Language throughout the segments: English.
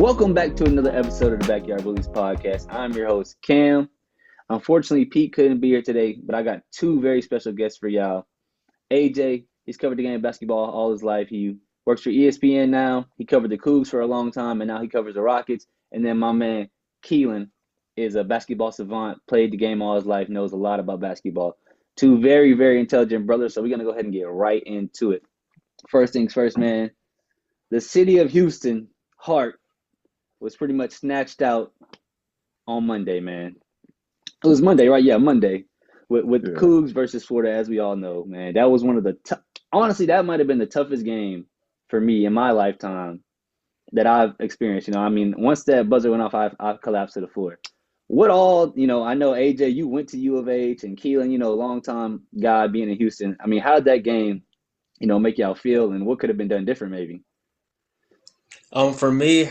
Welcome back to another episode of the Backyard Bullies podcast. I'm your host, Cam. Unfortunately, Pete couldn't be here today, but I got two very special guests for y'all. AJ, he's covered the game of basketball all his life. He works for ESPN now. He covered the Cougs for a long time, and now he covers the Rockets. And then my man, Keelan, is a basketball savant, played the game all his life, knows a lot about basketball. Two very, very intelligent brothers, so we're going to go ahead and get right into it. First things first, man. The city of Houston, Hart, was pretty much snatched out on Monday, man. It was Monday, right? Yeah, Monday. With Cougs versus Florida, as we all know, man. That was one of the honestly, that might have been the toughest game for me in my lifetime that I've experienced. I mean, once that buzzer went off, I collapsed to the floor. What all, I know, AJ, you went to U of H, and Keelan, long-time guy being in Houston. I mean, how did that game, make y'all feel, and what could have been done different maybe? For me,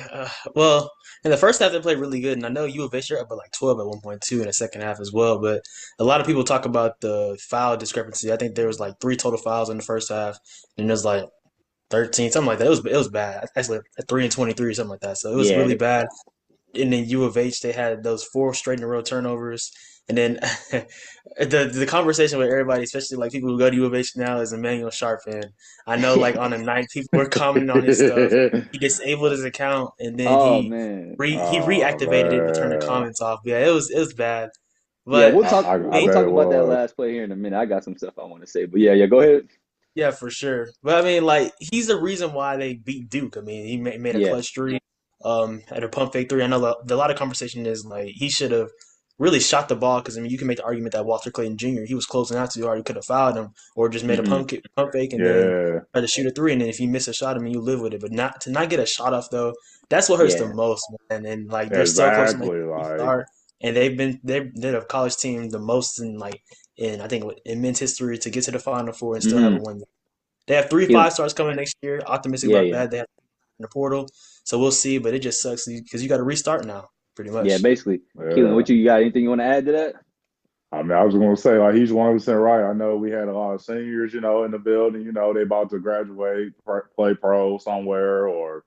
well, in the first half they played really good, and I know U of H are up by like 12 at 1.2 in the second half as well. But a lot of people talk about the foul discrepancy. I think there was like 3 total fouls in the first half, and there's like 13, something like that. It was bad. Actually, 3 and 23 or something like that. So it was Yeah, really bad. And then U of H, they had those 4 straight in a row turnovers. And then the conversation with everybody, especially like people who go to U of H now, is Emmanuel Sharp. And I know like on the night, people were commenting on his stuff. He disabled his account, and then oh, he man. he reactivated it to turn the comments off. Yeah, it was bad. Yeah, But I me, we'll bet talk it about that was. last play here in a minute. I got some stuff I want to say, but yeah, go ahead. yeah, for sure. But I mean, like he's the reason why they beat Duke. I mean, he made a Yeah. clutch three, at a pump fake three. I know a lot of conversation is like he should have really shot the ball because I mean you can make the argument that Walter Clayton Jr. he was closing out too hard. He could have fouled him or just made a Hmm. pump fake and then Yeah, try to shoot a three. And then if you miss a shot, I mean you live with it. But not to not get a shot off though, that's what hurts the Yeah. most, man. And like they're so close to making exactly. a Like, start, and they're a college team the most in I think in men's history to get to the Final Four and still have a Hmm. win. They have three Keelan. 5 stars coming next year. Optimistic Yeah, about yeah. that. They have in the portal, so we'll see. But it just sucks because you got to restart now, pretty Yeah, much. basically. Keelan, yeah. what you got? Anything you want to add to that? I mean, I was going to say, like, he's 100% right. I know we had a lot of seniors, in the building. They about to graduate, play pro somewhere, or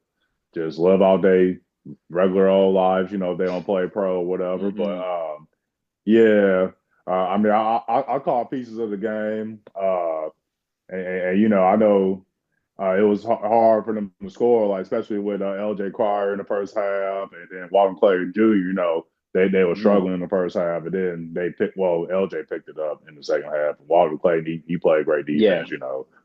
just live out their regular old lives. If they don't play pro or whatever. But Hmm. yeah. I mean, I caught pieces of the game. I know it was hard for them to score, like especially with LJ Cryer in the first half, and then Walton Clay Jr. They were Hmm. struggling in the first half, and then LJ picked it up in the second half. Walton Clay he played great Yeah. defense,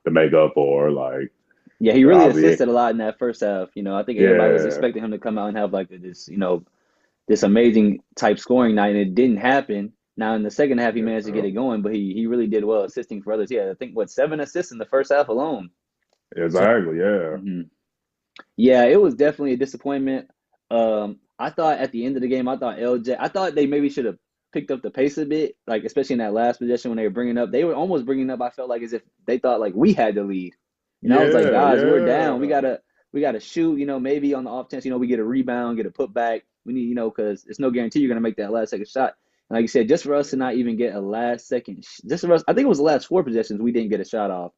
to make up for like Yeah, he really obviously assisted a lot in that first half. I think everybody was yeah expecting him to come out and have like this amazing type scoring night, and it didn't happen. Now in the second half, he managed to get yeah it going, but he really did well assisting for others. Yeah, I think 7 assists in the first half alone. exactly yeah Hmm. Yeah, it was definitely a disappointment. I thought at the end of the game, I thought they maybe should have picked up the pace a bit, like especially in that last possession when they were almost bringing up. I felt like as if they thought like we had the lead, and I was like, yeah guys, we're down. yeah We gotta shoot. Maybe on the off chance, we get a rebound, get a putback. We need, because it's no guarantee you're gonna make that last second shot. And like you said, just for us to not even get a last second, just for us, I think it was the last 4 possessions we didn't get a shot off.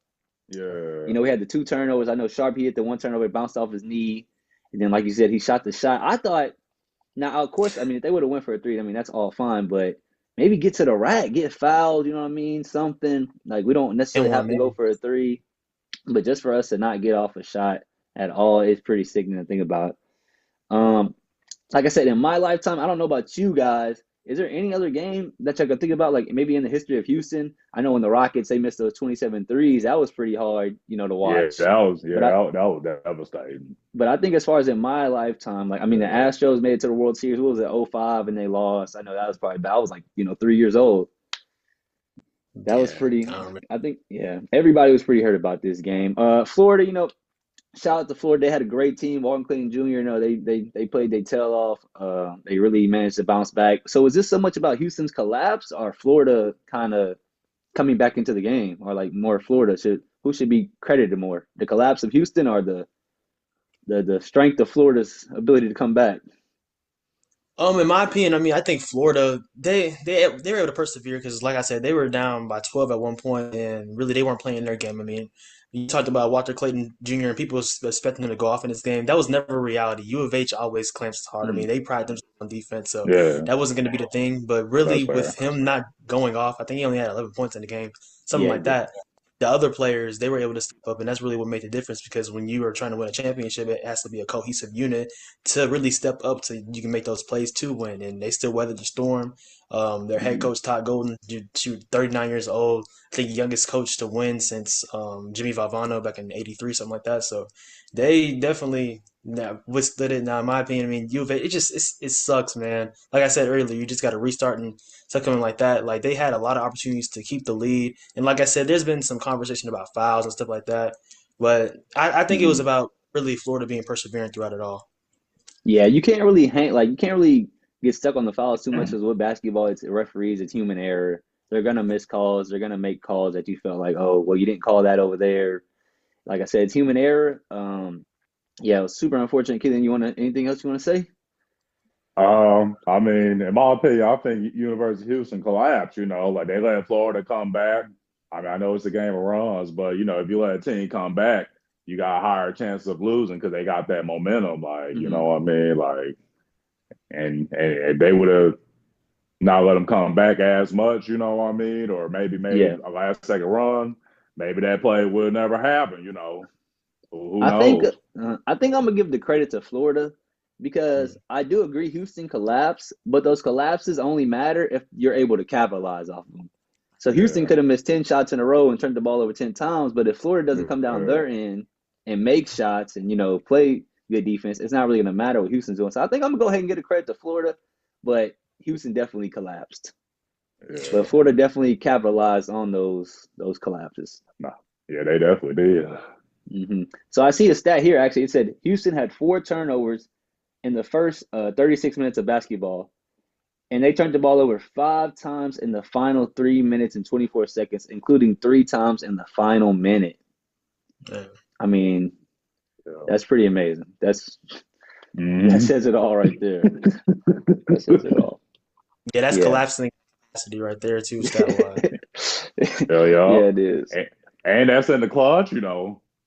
yeah We had the 2 turnovers. I know Sharp, he hit the one turnover, it bounced off his knee. And then, like you said, he shot the shot. I thought, now, of course, I mean, if they would have went for a three, I mean, that's all fine. But maybe get to the rack, get fouled, you know what I mean? Something. Like, we don't And necessarily one have to go man. for a three. But just for us to not get off a shot at all is pretty sickening to think about. Um, like I said, in my lifetime, I don't know about you guys. Is there any other game that you could think about, like maybe in the history of Houston? I know when the Rockets they missed those 27 threes, that was pretty hard, to yeah watch. that was But I that was devastating. but I think as far as in my lifetime, like I mean the Yeah. Astros made it to the World Series. What was it, '05, and they lost. I know that was probably bad. I was like, 3 years old. That was Yeah, pretty I don't remember. I think, yeah, everybody was pretty hurt about this game. Florida, shout out to Florida. They had a great team. Walton Clayton Jr., they played their tail off. They really managed to bounce back. So is this so much about Houston's collapse or Florida kind of coming back into the game? Or like more Florida who should be credited more? The collapse of Houston or the strength of Florida's ability to come back? In my opinion, I mean, I think Florida they were able to persevere because, like I said, they were down by 12 at one point, and really they weren't playing their game. I mean, You talked about Walter Clayton Jr. and people expecting him to go off in this game. That was never reality. U of H always clamps hard. I Mm, mean, they pride themselves on defense, so Yeah, that wasn't going to be the thing. But really, that's with fair. him not going off, I think he only had 11 points in the game, something yeah, he like did. that. The other players, they were able to step up, and that's really what made the difference because when you are trying to win a championship, it has to be a cohesive unit to really step up so you can make those plays to win. And they still weathered the storm. Their head Hmm. coach, Todd Golden, 39 years old, I think youngest coach to win since Jimmy Valvano back in '83, something like that. So they definitely withstood it. Now, in my opinion, I mean, U of A, it sucks, man. Like I said earlier, you just got to restart and something like that. Like they had a lot of opportunities to keep the lead, and like I said, there's been some conversation about fouls and stuff like that. But I think it was Hmm. about really Florida being persevering throughout it all. Yeah, you can't really you can't really get stuck on the fouls too much because with basketball, it's referees, it's human error. They're gonna miss calls. They're gonna make calls that you felt like, oh, well, you didn't call that over there. Like I said, it's human error. Yeah, it was super unfortunate. Keelan, you want anything else you want to say? I mean, in my opinion, I think University of Houston collapsed. Like they let Florida come back. I mean, I know it's a game of runs, but if you let a team come back, you got a higher chance of losing because they got that momentum. Like, you know Hmm. what I mean? Like, and they would have not let them come back as much. You know what I mean? Or maybe Yeah, made a last second run. Maybe that play would never happen. Who I think knows? I think I'm gonna give the credit to Florida because I do agree Houston collapsed, but those collapses only matter if you're able to capitalize off them. So Houston Yeah, could have missed 10 shots in a row and turned the ball over 10 times, but if Florida doesn't come down yeah, their end and make shots and play good defense, it's not really gonna matter what Houston's doing. So I think I'm gonna go ahead and give the credit to Florida, but Houston definitely collapsed. But yeah. Florida definitely capitalized on those collapses. Nah, yeah, they definitely did. So I see a stat here. Actually, it said Houston had four turnovers in the first 36 minutes of basketball, and they turned the ball over five times in the final 3 minutes and 24 seconds, including three times in the final minute. Yeah. I mean, Yeah. that's pretty amazing. That Hmm. says it all right there. That says it all. Yeah, that's Yeah. collapsing capacity right there too, stat wise. Hell yeah. Yeah, it is. And that's in the clutch.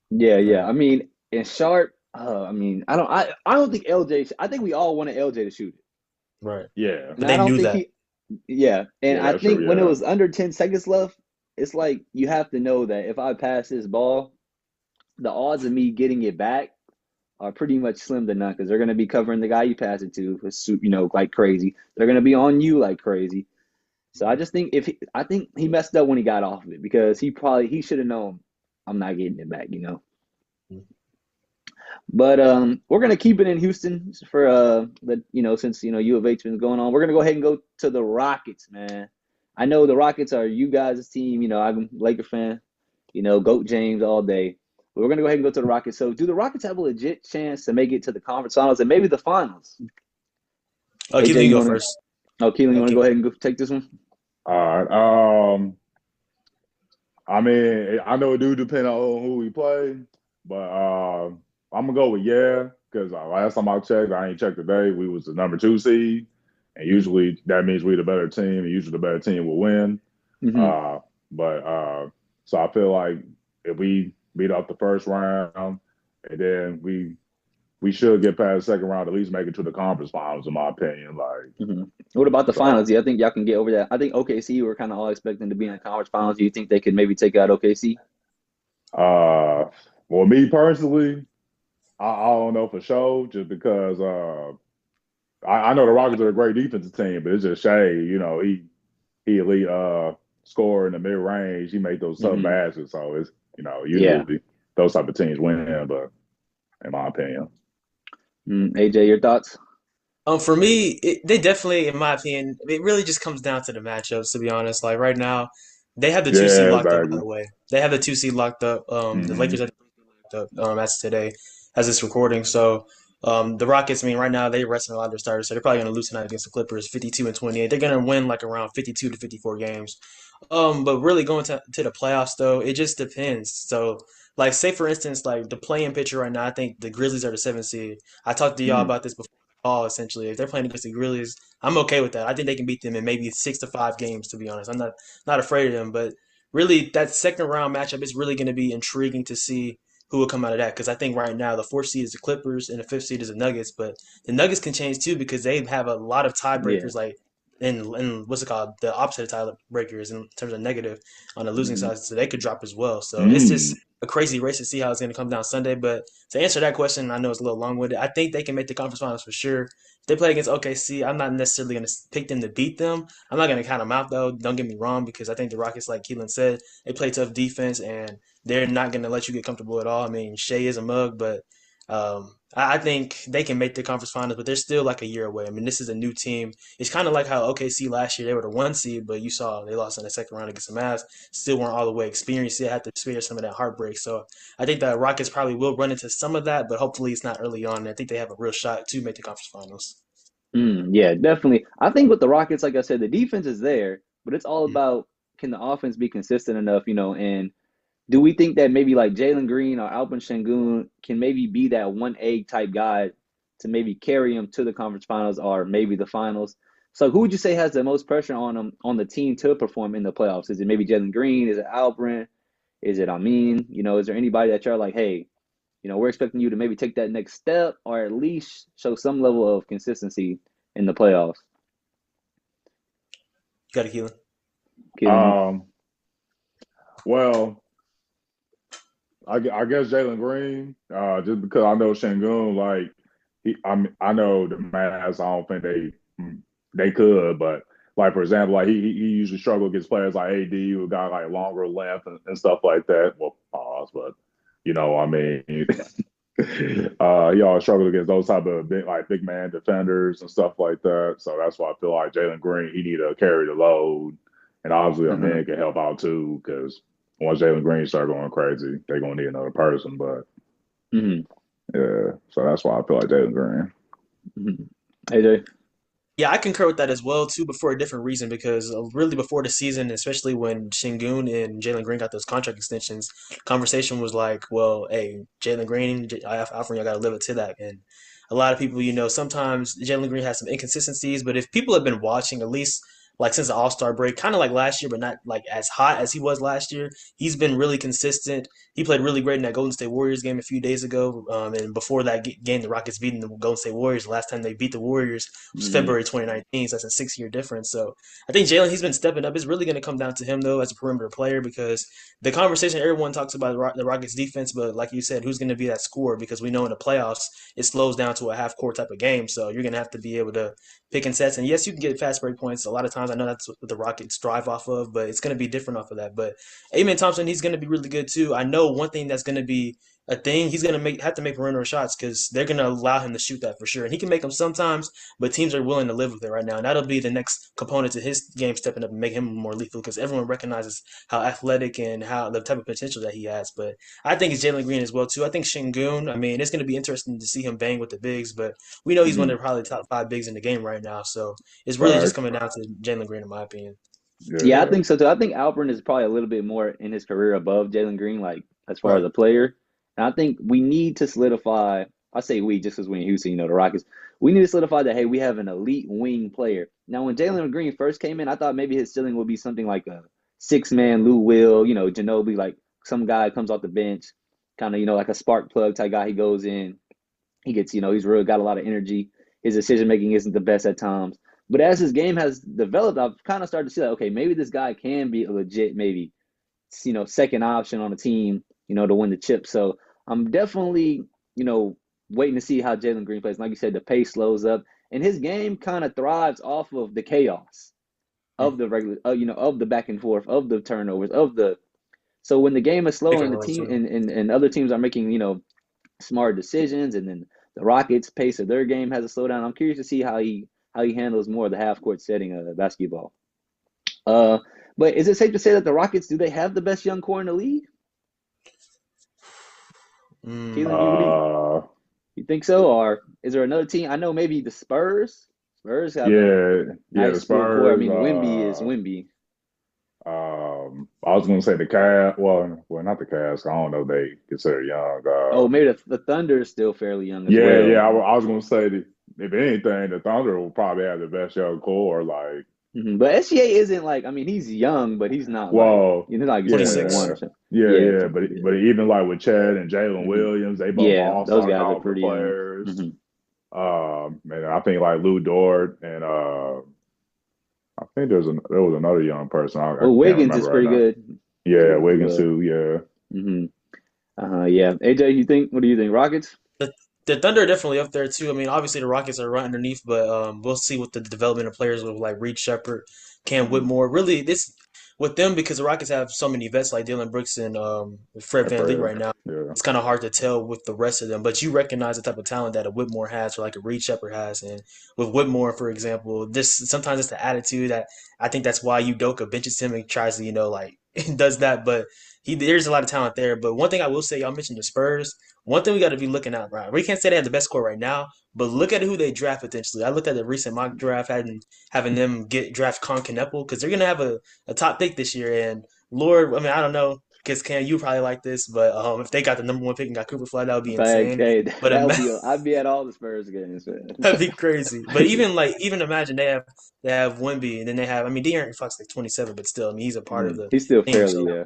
Yeah, yeah. Yeah. I mean, and Sharp. I mean, I don't think LJ. I think we all wanted LJ to shoot it, Right. Yeah. and But I they don't knew think that. he. Yeah, and Yeah, I that's true. think when it Yeah. was under 10 seconds left, it's like you have to know that if I pass this ball, the odds of me getting it back are pretty much slim to none because they're going to be covering the guy you pass it to, like crazy. They're going to be on you like crazy. So I just think I think he messed up when he got off of it because he should have known I'm not getting it back. But we're gonna keep it in Houston for the since U of H been going on. We're gonna go ahead and go to the Rockets, man. I know the Rockets are you guys' team. I'm a Laker fan. Goat James all day. But we're gonna go ahead and go to the Rockets. So, do the Rockets have a legit chance to make it to the conference finals and maybe the finals? Oh, Keelan, AJ, you you go want to? first. Oh, Keelan, you want to Okay. go ahead and take this one? All right. I mean, I know it do depend on who we play, but I'm gonna go with yeah, because last time I checked, I ain't checked today. We was the number 2 seed, and usually that means we the better team, and usually the better team will win. Hmm. Uh, but so I feel like if we beat up the first round, and then we should get past the second round, at least make it to the conference finals, in my opinion. Like Hmm. What about the finals? so. Do you think y'all can get over that? I think OKC we're kind of all expecting to be in the conference finals. Do you think they could maybe take out OKC? Uh, well, me personally, I don't know for sure, just because I know the Rockets are a great defensive team, but it's just Shea. He elite scorer in the mid range. He made those tough Hmm. baskets, so it's Yeah. usually those type of teams win. But in my opinion, AJ, your thoughts? For me, they definitely, in my opinion, it really just comes down to the matchups. To be honest, like right now, they have the 2 seed yeah, locked up. By exactly. the way, they have the 2 seed locked up. The Hmm. Lakers have the 3 seed locked up as today, as this recording. So, the Rockets. I mean, right now they resting a lot of their starters, so they're probably going to lose tonight against the Clippers, 52-28. They're going to win like around 52 to 54 games. But really going to the playoffs though, it just depends. So, like, say for instance, like the playing picture right now, I think the Grizzlies are the 7th seed. I talked to y'all Hmm. about this before all essentially. If they're playing against the Grizzlies, I'm okay with that. I think they can beat them in maybe 6 to 5 games. To be honest, I'm not afraid of them. But really that second round matchup is really going to be intriguing to see who will come out of that. Because I think right now the fourth seed is the Clippers and the fifth seed is the Nuggets, but the Nuggets can change too because they have a lot of Yeah. tiebreakers, like in what's it called, the opposite of tiebreakers in terms of negative on the losing Hmm. side, so they could drop as well. So it's Mm. just a crazy race to see how it's going to come down Sunday. But to answer that question, I know it's a little long winded. I think they can make the conference finals for sure. If they play against OKC, I'm not necessarily going to pick them to beat them. I'm not going to count them out though. Don't get me wrong, because I think the Rockets, like Keelan said, they play tough defense and they're not going to let you get comfortable at all. I mean, Shea is a mug, but I think they can make the conference finals, but they're still like a year away. I mean, this is a new team. It's kind of like how OKC last year, they were the one seed, but you saw they lost in the second round against the Mavs. Still weren't all the way experienced. They had to experience some of that heartbreak. So I think the Rockets probably will run into some of that, but hopefully it's not early on. I think they have a real shot to make the conference finals. Yeah, definitely. I think with the Rockets, like I said, the defense is there, but it's all Mm. about can the offense be consistent enough, and do we think that maybe like Jalen Green or Alperen Sengun can maybe be that 1A type guy to maybe carry him to the conference finals or maybe the finals? So who would you say has the most pressure on him on the team to perform in the playoffs? Is it maybe Jalen Green? Is it Alperen? Is it Amin? Is there anybody that you're like, hey, we're expecting you to maybe take that next step or at least show some level of consistency in the playoffs? Got it, Keelan. Keelan. Um, well, I guess Jalen Green, just because I know Shengun, like I know the Mavs. I don't think they could, but like for example, like he usually struggle against players like AD who got like longer length and stuff like that. Well, pause, but I mean, he always struggled against those type of big man defenders and stuff like that. So that's why I feel like Jalen Green he need to carry the load, and obviously a Uh-huh. man can help out too because once Jalen Green start going crazy, they're gonna need another person. But Hmm. yeah, so that's why I feel like Jalen Green. Hmm. AJ. Yeah, I concur with that as well too, but for a different reason. Because really before the season, especially when Shingun and Jalen Green got those contract extensions, conversation was like, "Well, hey, Jalen Green, Alfred, y'all got to live up to that." And a lot of people, sometimes Jalen Green has some inconsistencies, but if people have been watching at least like since the All Star break, kind of like last year, but not like as hot as he was last year, he's been really consistent. He played really great in that Golden State Warriors game a few days ago, and before that game, the Rockets beating the Golden State Warriors. The last time they beat the Warriors was Hmm. February 2019, so that's a 6 year difference. So I think Jalen, he's been stepping up. It's really going to come down to him, though, as a perimeter player, because the conversation everyone talks about the Rockets defense, but like you said, who's going to be that scorer? Because we know in the playoffs, it slows down to a half court type of game. So you're going to have to be able to pick and sets. And yes, you can get fast break points. A lot of times, I know that's what the Rockets drive off of, but it's going to be different off of that. But Amen Thompson, he's going to be really good, too. I know one thing that's going to be a thing. He's gonna have to make perimeter shots because they're gonna allow him to shoot that for sure, and he can make them sometimes. But teams are willing to live with it right now, and that'll be the next component to his game stepping up and make him more lethal because everyone recognizes how athletic and how the type of potential that he has. But I think it's Jalen Green as well too. I think Shingun. I mean, it's gonna be interesting to see him bang with the bigs, but we know he's one Hmm. of the probably top five bigs in the game right now. So it's really just Facts. coming down to Jalen Green, in my opinion. Yeah, I Yeah. think so too. I think Alperen is probably a little bit more in his career above Jalen Green, like as far as Right. a player. And I think we need to solidify. I say we just because we in Houston, the Rockets. We need to solidify that hey, we have an elite wing player. Now, when Jalen Green first came in, I thought maybe his ceiling would be something like a six-man Lou Will, Ginobili, like some guy comes off the bench, kind of like a spark plug type guy. He goes in, he gets, he's really got a lot of energy. His decision making isn't the best at times. But as his game has developed, I've kind of started to see that, okay, maybe this guy can be a legit, maybe, second option on a team, to win the chip. So I'm definitely, waiting to see how Jalen Green plays. Like you said, the pace slows up, and his game kind of thrives off of the chaos Mm. of the regular, of the back and forth, of the turnovers, of the. So when the game is slow Pick and and the roll, team so. and other teams are making, smart decisions, and then the Rockets' pace of their game has a slowdown. I'm curious to see how he handles more of the half court setting of basketball. Uh, but is it safe to say that the Rockets do they have the best young core in the league? Keelan, you Mm. really Uh, you think so, or is there another team? I know maybe the Spurs. Spurs have a yeah, yeah. The nice full core. I Spurs. mean, Wimby is Wimby. I was gonna say the Cavs. Well, not the Cavs. I don't know. They consider young. Oh, maybe the Thunder is still fairly young as Yeah, yeah. well. I was gonna say that if anything, the Thunder will probably have the best young core. Like But SGA isn't like, I mean, he's young, but he's not like, Well, you know, like he's 26. 21 or yeah, something. yeah, Yeah, yeah. so, But yeah. even like with Chad and Jalen hmm Williams, they both Yeah, those all-star guys are caliber pretty young. players. hmm Man, I think like Lou Dort and I think there was another young person. I Well, can't Wiggins is remember right pretty now. good Yeah, as Wiggins well. too. Yeah, hmm Yeah. AJ, what do you think? Rockets? The the Thunder are definitely up there too. I mean, obviously the Rockets are right underneath, but we'll see what the development of players with like Reed Shepard, Cam hmm Whitmore. Really, this with them because the Rockets have so many vets like Dylan Brooks and Fred at VanVleet first, right now. yeah, It's kind of hard to tell with the rest of them, but you recognize the type of talent that a Whitmore has or like a Reed Shepard has. And with Whitmore, for example, this sometimes it's the attitude that I think that's why Udoka benches him and tries to, like does that. But there's a lot of talent there. But one thing I will say, y'all mentioned the Spurs. One thing we got to be looking at, right? We can't say they have the best score right now, but look at who they draft potentially. I looked at the recent mock draft, having them get draft Con Kneppel because they're gonna have a top pick this year. And Lord, I mean, I don't know, because Cam, you probably like this, but if they got the number one pick and got Cooper Fly, that would be Fact, insane. hey, But that would be. I'd be at all the Spurs games, man. that'd be crazy. But even imagine they have Wemby and then they have, I mean, De'Aaron Fox like 27, but still, I mean, he's a part of the He's still team. fairly, So yeah,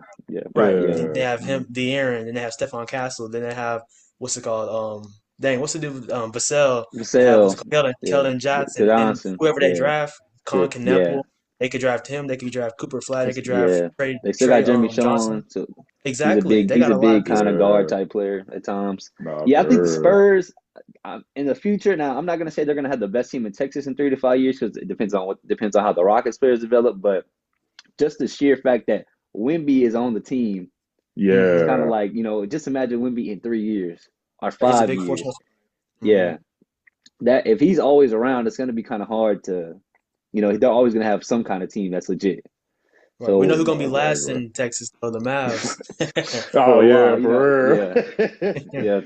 right, fairly young. they yeah. have hmm him, De'Aaron, then they have Stephon Castle, then they have what's it called? Dang, what's the dude? Vassell. They have what's Vassell, it called yeah, Keldon Johnson, and then Johnson, whoever they yeah, draft, Colin good, yeah. Kneppel. They could draft him. They could draft Cooper Flag. They could draft Yeah, Trey they still got Trey Jeremy Johnson. Sean, so Exactly. They he's got a a lot of big pieces. kind of guard Yeah, type player at times. no, Yeah, I think the for real. Spurs in the future. Now, I'm not gonna say they're gonna have the best team in Texas in 3 to 5 years because it depends on how the Rockets players develop. But just the sheer fact that Wimby is on the team is Hmm. kind of Yeah, like just imagine Wimby in 3 years or Right, he's a five big force. years. Hmm. Yeah, that if he's always around, it's gonna be kind of hard to they're always gonna have some kind of team that's legit. Right. We know So who's gonna be no, last exactly. in Texas though, the Mavs. Oh for a yeah, while, for yeah, real. yeah,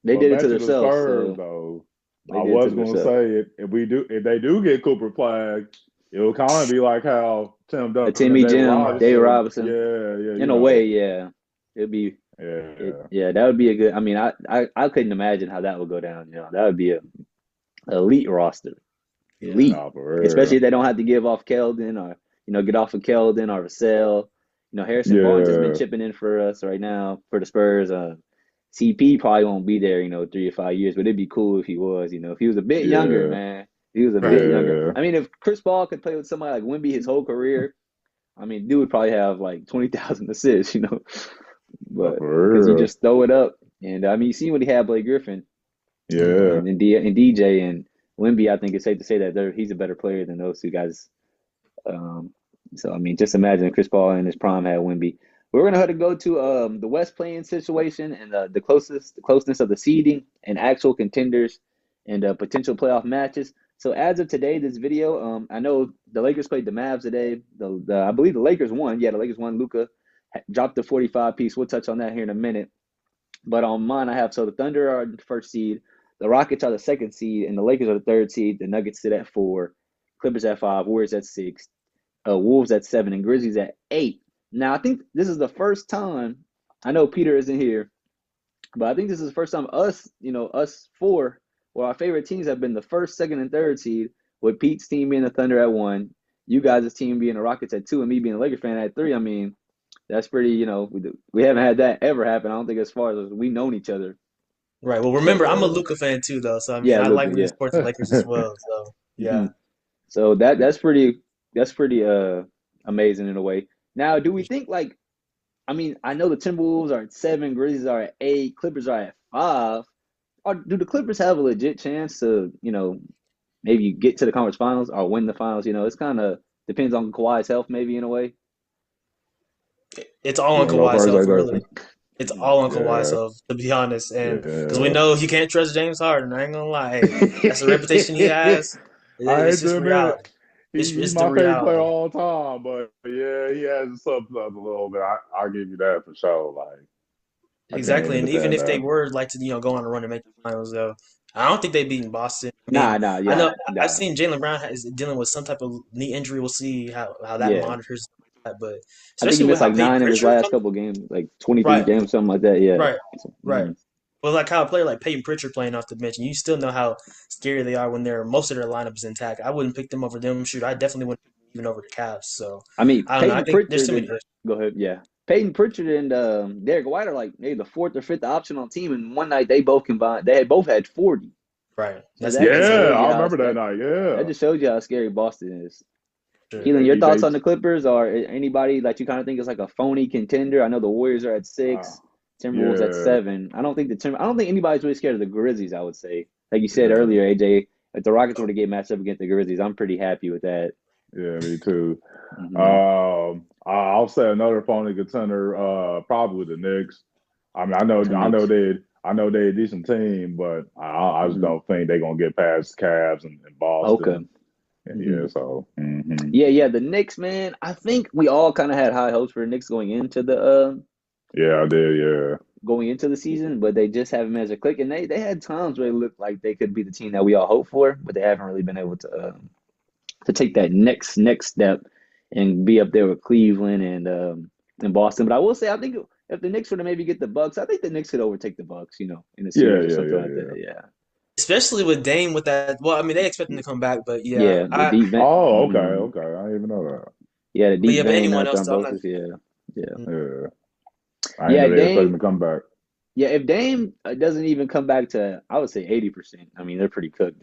they But did it back to to the themselves. Spurs So though, they I did it to was gonna themselves. say if they do get Cooper Flag, it'll kind of be like how Tim A Duncan and Timmy David Jim, David Robinson. Robinson, Yeah, yeah, in a way, yeah, it'd be yeah, yeah, that would be a good. I mean, I couldn't imagine how that would go down. That would be a elite roster, Yeah. elite, no, for especially if real. they don't have to give off Keldon or get off of Keldon or Vassell. Harrison Barnes has been Yeah, chipping in for us right now for the Spurs. CP probably won't be there, 3 or 5 years, but it'd be cool if he was. If he was a bit younger, yeah, man. If he was a Right. bit younger. yeah. I mean, if Chris Paul could play with somebody like Wemby his whole career, I mean, dude would probably have like 20,000 assists, No, but because you for real. just throw it up. And I mean, you see what he had Blake Griffin Hmm. Yeah, and DJ and Wemby. I think it's safe to say that he's a better player than those two guys. Um, so I mean, just imagine if Chris Paul in his prime had Wemby. We're gonna have to go to the West playing situation and the closeness of the seeding and actual contenders and potential playoff matches. So as of today, this video, I know the Lakers played the Mavs today. I believe the Lakers won. Yeah, the Lakers won. Luka dropped the 45 piece. We'll touch on that here in a minute. But on mine, I have the Thunder are the first seed, the Rockets are the second seed, and the Lakers are the third seed. The Nuggets sit at 4, Clippers at 5, Warriors at 6, Wolves at 7, and Grizzlies at 8. Now, I think this is the first time. I know Peter isn't here, but I think this is the first time us four, or our favorite teams have been the first, second, and third seed, with Pete's team being the Thunder at 1, you guys' team being the Rockets at 2, and me being a Lakers fan at 3. I mean, that's pretty. We haven't had that ever happen. I don't think as far as we known each other. Right. Well, no, remember, I'm a for Luca fan too, though. So I mean, Yeah, I Luca. like rooting Yeah. sports the Lakers as well. So hmm yeah. So that's pretty amazing in a way. Now, do we think like I mean I know the Timberwolves are at 7, Grizzlies are at 8, Clippers are at 5. Or do the Clippers have a legit chance to maybe get to the conference finals or win the finals? It's kind of depends on Kawhi's health maybe in a way. It's all you on want to go Kawhi's first, health, really. AJ? It's Mhm. all on Kawhi's Yeah, health, to be honest. And because we yeah. know he can't trust James Harden. I ain't gonna lie. Hey, that's the reputation he has. I It's hate just to admit it. reality. It's He's the my favorite player reality. all time, but yeah, he has something a little bit. I'll give you that for sure. Like I can't Exactly. even And even defend if they that. were like to, go on a run and make the finals, though, I don't think they beat Boston. I mean, Nah, I yeah, know I've nah, seen Jalen Brown is dealing with some type of knee injury. We'll see how that yeah. monitors that. But I think he especially with missed how like Peyton 9 in his Pritchard last coming, couple games, like 23 right, games, something like that. Yeah. right, So, right. Well, like how a player like Peyton Pritchard playing off the bench, and you still know how scary they are when most of their lineup is intact. I wouldn't pick them over them. Shoot, I definitely wouldn't pick them even over the Cavs. So I mean, I don't know. I Peyton think there's Pritchard too many. and go ahead, yeah. Peyton Pritchard and Derek White are like maybe the fourth or fifth option on the team, and one night they both combined. They had both had 40. Right. So That's that just insane. Yeah, shows you I how remember that night. that Yeah, just shows you how scary Boston is. Sure. Keelan, yeah, your he thoughts on they the Clippers or anybody that you kind of think is like a phony contender? I know the Warriors are at uh, 6, Timberwolves at yeah, 7. I don't think anybody's really scared of the Grizzlies, I would say. Like you said yeah, earlier, AJ, if the Rockets were to get matched up against the Grizzlies, I'm pretty happy with that. yeah, me too. Hmm. I'll say another phony contender, probably the Knicks. I mean, The Knicks. I know they a decent team, but I just Hmm. don't think they're gonna get past Cavs and Okay. Boston. And Hmm. yeah, so Yeah, the Knicks, man. I think we all kind of had high hopes for the Knicks yeah, I did, yeah, going into the season, but they just haven't managed to click. And they had times where it looked like they could be the team that we all hope for, but they haven't really been able to take that next step and be up there with Cleveland and Boston. But I will say, I think if the Knicks were to maybe get the Bucks, I think the Knicks could overtake the Bucks, in a yeah, series or yeah, something yeah, like that. yeah. Yeah, Especially with Dame with that. Well, I mean, they expect him to come back, but yeah, yeah, the deep vent. Oh, okay, Hmm. okay. I didn't even know that. Yeah, the but deep yeah, but vein anyone else, I'm not. thrombosis. Yeah, yeah, Yeah, I didn't yeah. know they expected him Dame. to come back. Yeah, if Dame doesn't even come back to, I would say 80%. I mean, they're pretty cooked.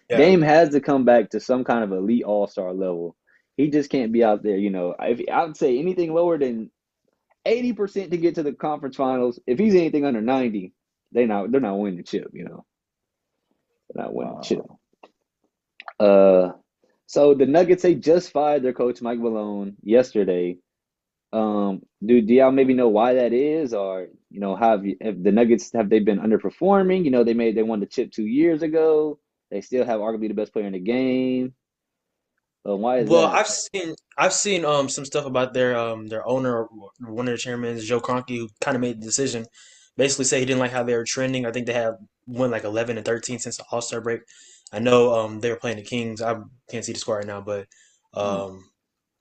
Yeah. Dame has to come back to some kind of elite all-star level. He just can't be out there, If I would say anything lower than 80% to get to the conference finals. If he's anything under 90, they're not winning the chip, They're not winning the chip. Uh, Uh so the Nuggets, they just fired their coach Mike Malone yesterday. Do y'all maybe know why that is, or have the Nuggets, have they been underperforming? They won the chip 2 years ago. They still have arguably the best player in the game. Why is Well, that? I've seen some stuff about their owner, one of the chairmen, Joe Kroenke, who kind of made the decision. Basically, say he didn't like how they were trending. I think they have won like 11 and 13 since the All Star break. I know they were playing the Kings. I can't see the score right now, but Mm, um,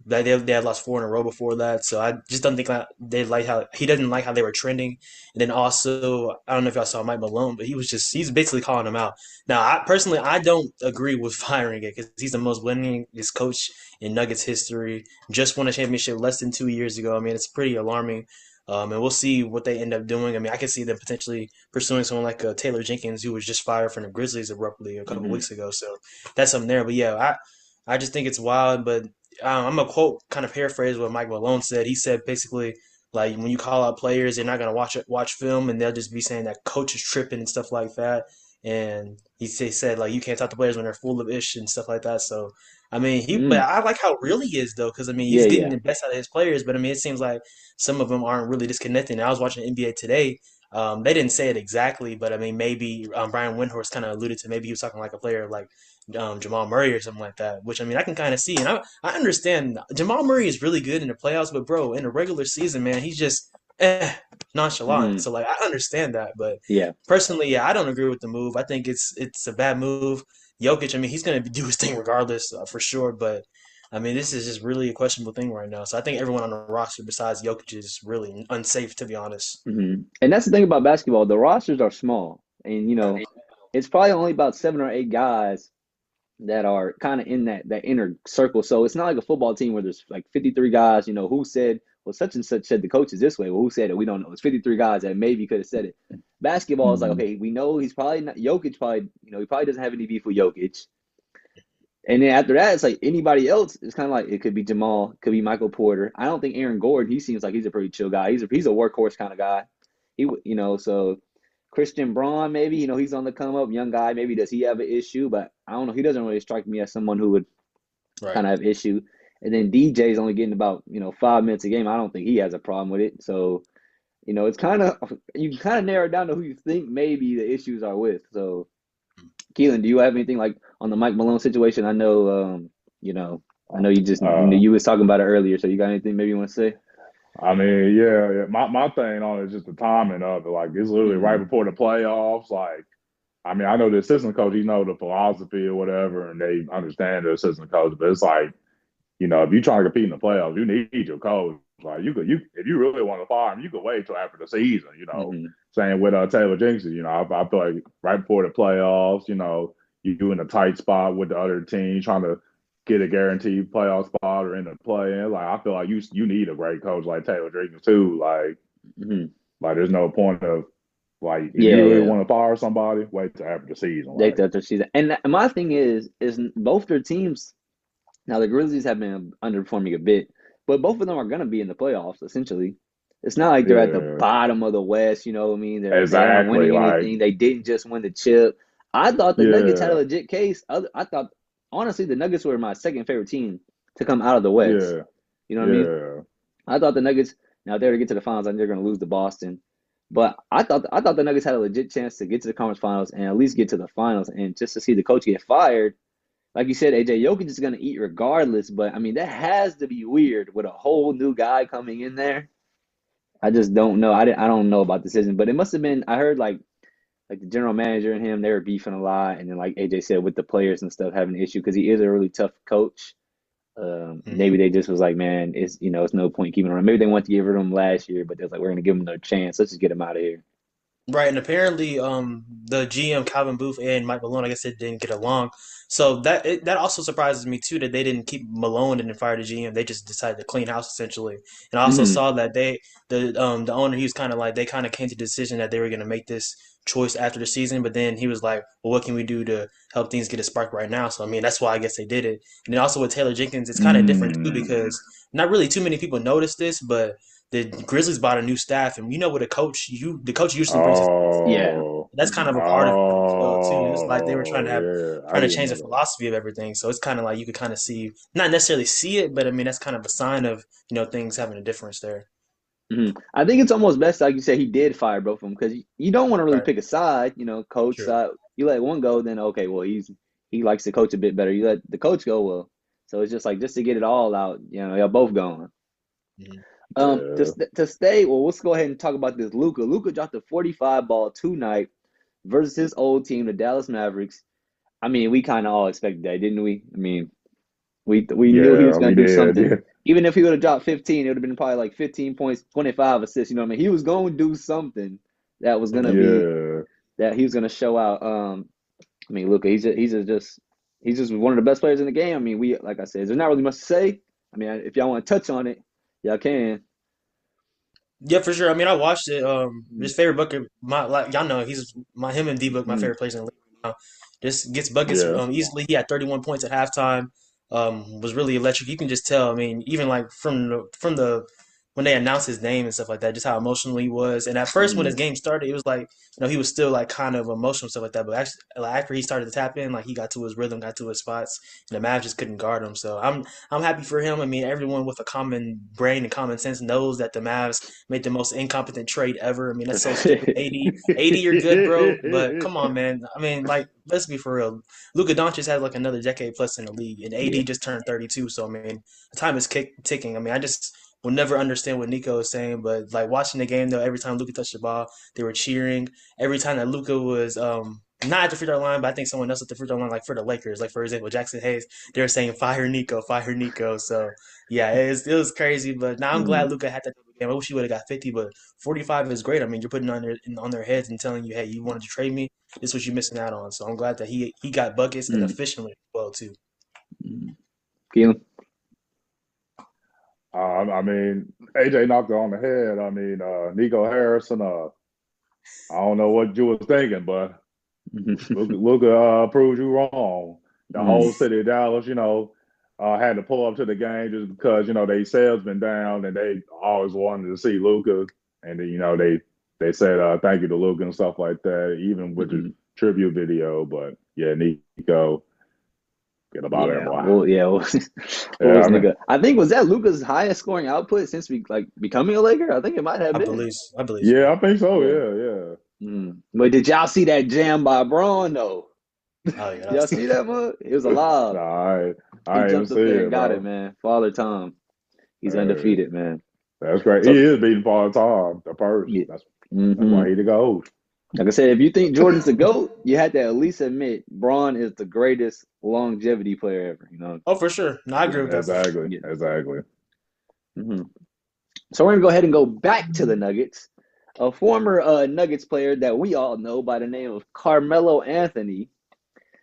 they had lost 4 in a row before that. So I just don't think they like how he doesn't like how they were trending. And then also, I don't know if y'all saw Mike Malone, but he's basically calling them out. Now, I don't agree with firing it because he's the most winningest coach in Nuggets history. Just won a championship less than 2 years ago. I mean, it's pretty alarming. And we'll see what they end up doing. I mean, I can see them potentially pursuing someone like Taylor Jenkins, who was just fired from the Grizzlies abruptly a couple of hmm weeks ago. So that's something there. But yeah, I just think it's wild. But I'm gonna quote, kind of paraphrase what Mike Malone said. He said basically, like when you call out players, they're not gonna watch film, and they'll just be saying that coach is tripping and stuff like that. And said like you can't talk to players when they're full of ish and stuff like that. So I mean, but mm, I like how real he is though, because I mean yeah, he's getting yeah. the best out of his players. But I mean, it seems like some of them aren't really disconnecting. I was watching NBA today. They didn't say it exactly, but I mean, maybe Brian Windhorst kind of alluded to maybe he was talking like a player like Jamal Murray or something like that, which I mean I can kind of see, and I understand Jamal Murray is really good in the playoffs, but bro, in the regular season, man, he's just nonchalant. Hmm. So like I understand that, but Yeah. personally, yeah, I don't agree with the move. I think it's a bad move. Jokic, I mean, he's gonna do his thing regardless, for sure, but. I mean, this is just really a questionable thing right now. So I think everyone on the roster besides Jokic is really unsafe, to be honest. And that's the thing about basketball. The rosters are small, and it's probably only about 7 or 8 guys that are kind of in that inner circle. So it's not like a football team where there's like 53 guys. Who said, well, such and such said the coach is this way. Well, who said it? We don't know. It's 53 guys that maybe could have said it. Basketball is like, hmm okay, we know he's probably not Jokic. Probably, he probably doesn't have any beef with Jokic. And then after that, it's like anybody else. It's kind of like it could be Jamal, it could be Michael Porter. I don't think Aaron Gordon. He seems like he's a pretty chill guy. He's a workhorse kind of guy. So Christian Braun, maybe, he's on the come up, young guy. Maybe does he have an issue? But I don't know. He doesn't really strike me as someone who would Right. kind of have issue. And then DJ's only getting about 5 minutes a game. I don't think he has a problem with it. So it's kind of you can kind of narrow it down to who you think maybe the issues are with. So Keelan, do you have anything like on the Mike Malone situation? I know Uh, you was talking about it earlier. So you got anything maybe you want to say? I mean, yeah. My thing on it is just the timing of it. Like it's literally right Hmm. before the playoffs. Like, I mean, I know the assistant coach, he know the philosophy or whatever, and they understand the assistant coach. But it's like, if you're trying to compete in the playoffs, you need your coach. Like you if you really want to fire him, you could wait till after the season. Hmm. Same with Taylor Jenkins. I feel like right before the playoffs, you in a tight spot with the other team, trying to get a guaranteed playoff spot or in the play-in. Like I feel like you need a great coach like Taylor Jenkins too. Mhm. Like there's no point of like if Yeah, you really yeah. want to fire somebody, wait till after the season. They Like thought their season. And my thing is both their teams. Now the Grizzlies have been underperforming a bit, but both of them are going to be in the playoffs essentially. It's not like they're at the yeah, bottom of the West, you know what I mean? They aren't exactly. winning Like anything. They didn't just win the chip. I thought the Nuggets had a yeah, legit case. I thought honestly the Nuggets were my second favorite team to come out of the West. yeah, You know what I mean? yeah. I thought the Nuggets. Now if they were to get to the finals, I think they're going to lose to Boston. But I thought the Nuggets had a legit chance to get to the conference finals and at least get to the finals. And just to see the coach get fired, like you said, AJ, Jokic is going to eat regardless. But I mean, that has to be weird with a whole new guy coming in there. I just don't know. I don't know about the decision, but it must have been. I heard like the general manager and him, they were beefing a lot, and then like AJ said, with the players and stuff having an issue because he is a really tough coach. Maybe they just was like, man, it's no point keeping him around. Maybe they wanted to get rid of him last year, but they're like, we're gonna give him another chance. Let's just get him out of here. Right, and apparently, the GM Calvin Booth and Mike Malone, I guess, they didn't get along. So that also surprises me too that they didn't keep Malone and then fire the GM. They just decided to clean house essentially. And I also Hmm. saw that the owner, he was kind of like they kind of came to the decision that they were going to make this choice after the season, but then he was like, well, what can we do to help things get a spark right now? So I mean, that's why I guess they did it. And then also with Taylor Jenkins, it's kind of different too Mm. because not really too many people notice this, but the Grizzlies bought a new staff, and with a coach, the coach usually brings his own staff. Yeah. Oh, That's kind of a part of it as well too. It's like they were oh, yeah. I trying to didn't change the know that. philosophy of everything. So it's kind of like you could kind of see, not necessarily see it, but I mean that's kind of a sign of things having a difference there. I think it's almost best, like you said, he did fire both of them because you don't want to really Right. pick a side, coach True. side. You let one go, then okay, well he likes to coach a bit better. You let the coach go, well, so it's just like just to get it all out, y'all both gone. Mhm. Yeah. To stay, well, let's go ahead and talk about this. Luka dropped a 45 ball tonight versus his old team, the Dallas Mavericks. I mean, we kind of all expected that, didn't we? I mean, we knew he was Yeah, going we to do did. something. Yeah. Even if he would have dropped 15, it would have been probably like 15 points, 25 assists. You know what I mean? He was going to do something that was going to be Yeah. that he was going to show out. I mean, Luka, he's just one of the best players in the game. I mean, we like I said, there's not really much to say. I mean, if y'all want to touch on it, y'all can. Yeah, for sure. I mean, I watched it. His favorite bucket, my like y'all know, him and D Book, my Mm-hmm. favorite players in the league right now. Just gets buckets Yeah. easily. He had 31 points at halftime. Was really electric. You can just tell. I mean, even like from the when they announced his name and stuff like that, just how emotional he was. And at first, when his Mm. game started, it was like he was still like kind of emotional and stuff like that. But actually, like, after he started to tap in, like he got to his rhythm, got to his spots, and the Mavs just couldn't guard him. So I'm happy for him. I mean, everyone with a common brain and common sense knows that the Mavs made the most incompetent trade ever. I mean, that's so stupid. 80, you're good, bro. But come on, man. I mean, like, let's be for real. Luka Doncic has like another decade plus in the league, and Yeah. AD just turned 32. So I mean, the time is ticking. I mean, I just will never understand what Nico is saying, but like watching the game though, every time Luka touched the ball, they were cheering. Every time that Luka was not at the free throw line, but I think someone else at the free throw line, like for the Lakers, like for example, Jackson Hayes, they were saying fire Nico, fire Nico. So yeah, it was crazy. But now I'm glad Mm. Luka had that game. I wish he would have got 50, but 45 is great. I mean, you're putting on their heads and telling you, hey, you wanted to trade me. This is what you're missing out on. So I'm glad that he got buckets and Mm. efficiently as well too. Mm. Keelan? I mean, AJ knocked it on the head. I mean, Nico Harrison. I don't know what you was thinking, but Luka proved you wrong. The Mm. whole city of Dallas, had to pull up to the game just because they sales been down and they always wanted to see Luka, and then they said thank you to Luka and stuff like that, even with the Mm. tribute video. But yeah, Nico, get him out of there, Yeah, boy. well, yeah. What Yeah, was I mean, nigga? I think was that Luca's highest scoring output since like becoming a Laker. I think it might have been. I believe yeah, so. I think so. Yeah. Yeah, But did y'all see that jam by Braun though? Oh yeah, Y'all that's see tough. that mug? It was yeah. alive. Nah, He I ain't even jumped see up there and it, got it, bro. man. Father Time. He's Hey, undefeated, man. that's great. He So, is beating Paul Tom, the first. yeah. That's why he the GOAT. Like I said, if you think Jordan's the GOAT, you had to at least admit Braun is the greatest longevity player ever. Oh, for sure. No, I Yeah, agree with that for sure. Exactly. yeah. Exactly. hmm So we're gonna go ahead and go back to the Nuggets. A former Nuggets player that we all know by the name of Carmelo Anthony.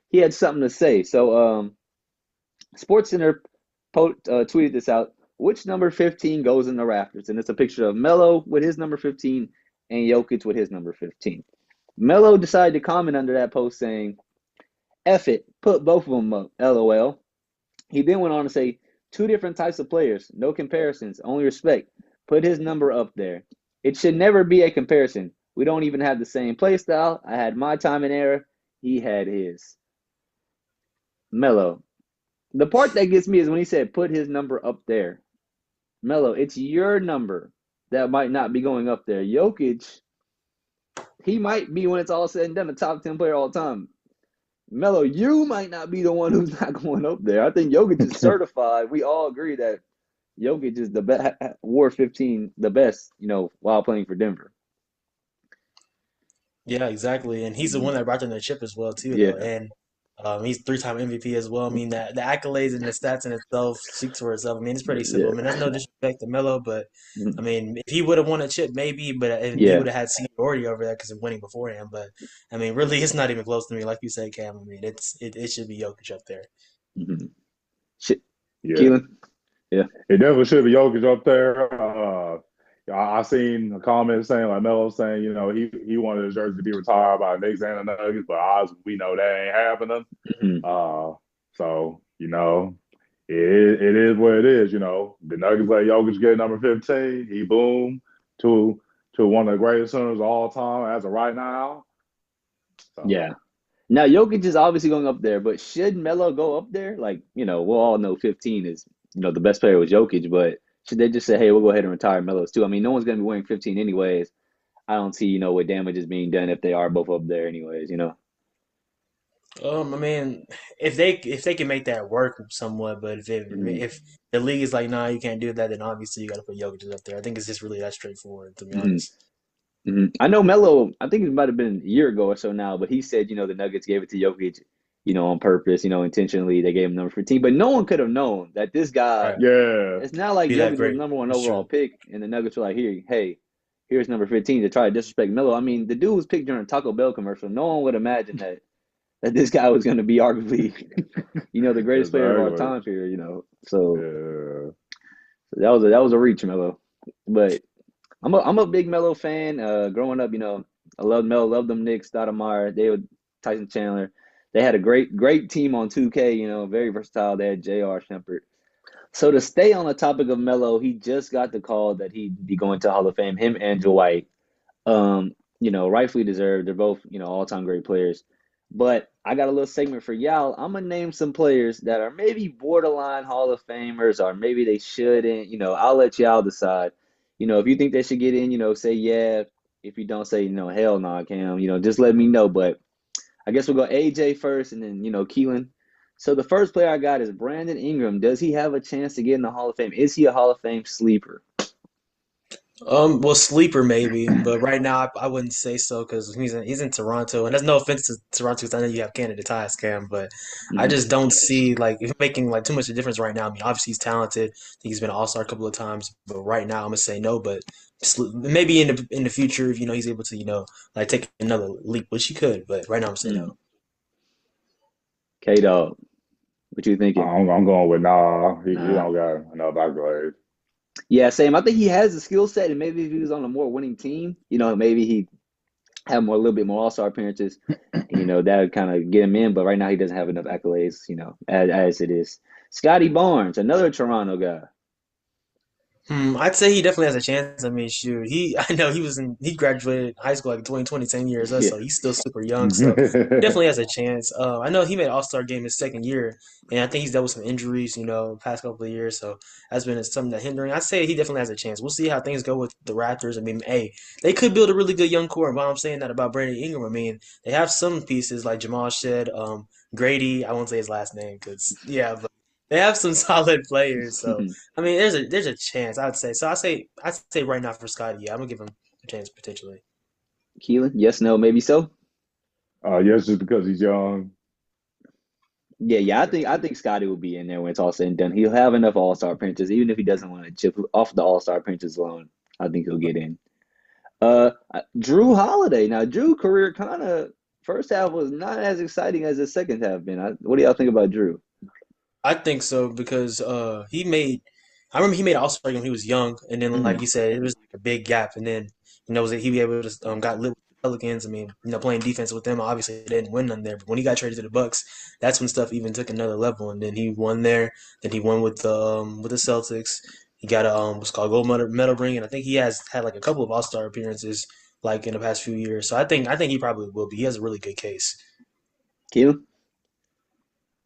He had something to say. So SportsCenter tweeted this out. Which number 15 goes in the rafters? And it's a picture of Melo with his number 15 and Jokic with his number 15. Melo decided to comment under that post saying, F it, put both of them up, LOL. He then went on to say, two different types of players, no comparisons, only respect. Put his number up there. It should never be a comparison. We don't even have the same play style. I had my time and era. He had his. Melo. The part that gets me is when he said put his number up there. Melo, it's your number that might not be going up there. Jokic, he might be, when it's all said and done, a top 10 player all time. Melo, you might not be the one who's not going up there. I think Jokic is certified. We all agree that Jokic is the best, War 15, the best, while playing for Denver. Yeah, exactly. And he's the one that brought them the chip as well too, though. Yeah. And he's three-time MVP as well. I mean, that the accolades and the stats in itself speaks for itself. I mean, it's pretty simple. Yeah. I mean, that's no disrespect to Melo, but I mean, if he would have won a chip, maybe, but and he Yeah. would have had seniority over that because of winning beforehand. But I mean, really, it's not even close to me. Like you said, Cam. I mean, it should be Jokic up there. Mm-hmm. Yeah. Keelan? Yeah. It definitely should be Jokic up there. I seen a comment saying, like Melo saying, he wanted his jersey to be retired by Knicks and the Nuggets, but we know that ain't happening. Mm-hmm. So it is what it is. The Nuggets let Jokic get number 15. He boomed to one of the greatest centers of all time as of right now. So. Yeah. Now, Jokic is obviously going up there, but should Melo go up there? Like, we'll all know 15 is, the best player was Jokic, but should they just say, hey, we'll go ahead and retire Melo's too? I mean, no one's going to be wearing 15 anyways. I don't see, what damage is being done if they are both up there anyways. I mean, if they can make that work somewhat, but Mm-hmm. if the league is like, nah, you can't do that, then obviously you got to put Jokic up there. I think it's just really that straightforward, to be Mm-hmm. honest. Mm-hmm. I know Melo, I think it might have been a year ago or so now, but he said, the Nuggets gave it to Jokic, on purpose, intentionally. They gave him number 15, but no one could have known that this guy, Right. Yeah. it's not like Be that Jokic was great. number one That's overall true. pick and the Nuggets were like, here's number 15 to try to disrespect Melo. I mean, the dude was picked during a Taco Bell commercial. No one would imagine that this guy was going to be arguably, the greatest player of our Exactly. time period, So Yeah. that was a reach, Melo. But I'm a big Melo fan. Growing up, I loved Melo, loved them Knicks, Stoudemire, David, Tyson Chandler. They had a great team on 2K. Very versatile. They had J.R. Shempert. So to stay on the topic of Melo, he just got the call that he'd be going to Hall of Fame. Him and Dwight, rightfully deserved. They're both, all-time great players. But I got a little segment for y'all. I'm gonna name some players that are maybe borderline Hall of Famers, or maybe they shouldn't. I'll let y'all decide. If you think they should get in, say yeah. If you don't, say hell no, Cam. Just let me know. But I guess we'll go AJ first, and then Keelan. So the first player I got is Brandon Ingram. Does he have a chance to get in the Hall of Fame? Is he a Hall of Fame sleeper? Well, sleeper maybe, but right now I wouldn't say so because he's in Toronto, and that's no offense to Toronto because I know you have Canada ties, Cam, but I Mm-hmm. just don't see like him making like too much of a difference right now. I mean, obviously he's talented. I think he's been an All-Star a couple of times, but right now I'm gonna say no. But maybe in the future, if he's able to like take another leap, which he could, but right now I'm saying no. K Dog, what you thinking? I'm going with nah. He Nah. don't got enough accolades. Yeah, same. I think he has the skill set, and maybe if he was on a more winning team, maybe he have a little bit more All-Star appearances. That would kind of get him in. But right now, he doesn't have enough accolades. As it is. Scotty Barnes, another Toronto guy. I'd say he definitely has a chance. I mean, shoot, I know he graduated high school like 2020, 10 years old, Yeah. so he's still super young. So he definitely has a chance. I know he made All-Star game his second year, and I think he's dealt with some injuries, past couple of years. So that's been something that hindering. I'd say he definitely has a chance. We'll see how things go with the Raptors. I mean, hey, they could build a really good young core. And while I'm saying that about Brandon Ingram, I mean, they have some pieces like Jamal Shed, Grady. I won't say his last name because yeah, but they have some solid players. So. I mean, there's a chance. I'd say so. I'd say right now for Scotty, yeah, I'm gonna give him a chance potentially. Keelan, yes, no, maybe so. Yes, just because he's young. Yeah. I think Scotty will be in there when it's all said and done. He'll have enough All-Star appearances, even if he doesn't want to chip off the All-Star appearances alone. I think he'll get in. Drew Holiday. Now, Drew career kind of first half was not as exciting as the second half been. What do y'all think about Drew? I think so because he made. I remember he made All-Star game when he was young, and then like Mhm. you said, it was like a big gap, and then was he be able to got lit with the Pelicans. I mean, playing defense with them, obviously they didn't win none there, but when he got traded to the Bucks, that's when stuff even took another level, and then he won there. Then he won with the Celtics. He got a what's called gold medal ring, and I think he has had like a couple of All-Star appearances like in the past few years. So I think he probably will be. He has a really good case. Keelan?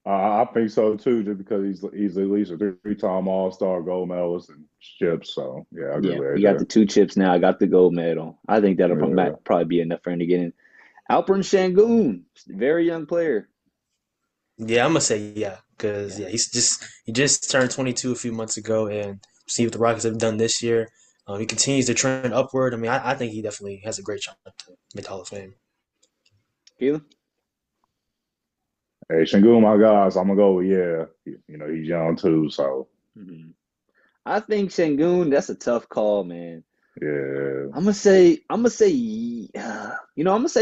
I think so too, just because he's at least a three-time All-Star, gold medalist, and chips. So yeah, I agree Yeah, with he got the AJ. 2 chips now. I got the gold medal. I think that'll Yeah. probably be enough for him to get in. Alperen Şengün, very young player. Yeah, I'm gonna say yeah, because Yeah, yeah, he just turned 22 a few months ago, and see what the Rockets have done this year. He continues to trend upward. I mean, I think he definitely has a great shot to make the Hall of Fame. Keelan? Hey, Şengün, my guys, I'm gonna go with yeah. He's young too, so Mhm. I think Şengün, that's a tough call, man. yeah. I'm gonna say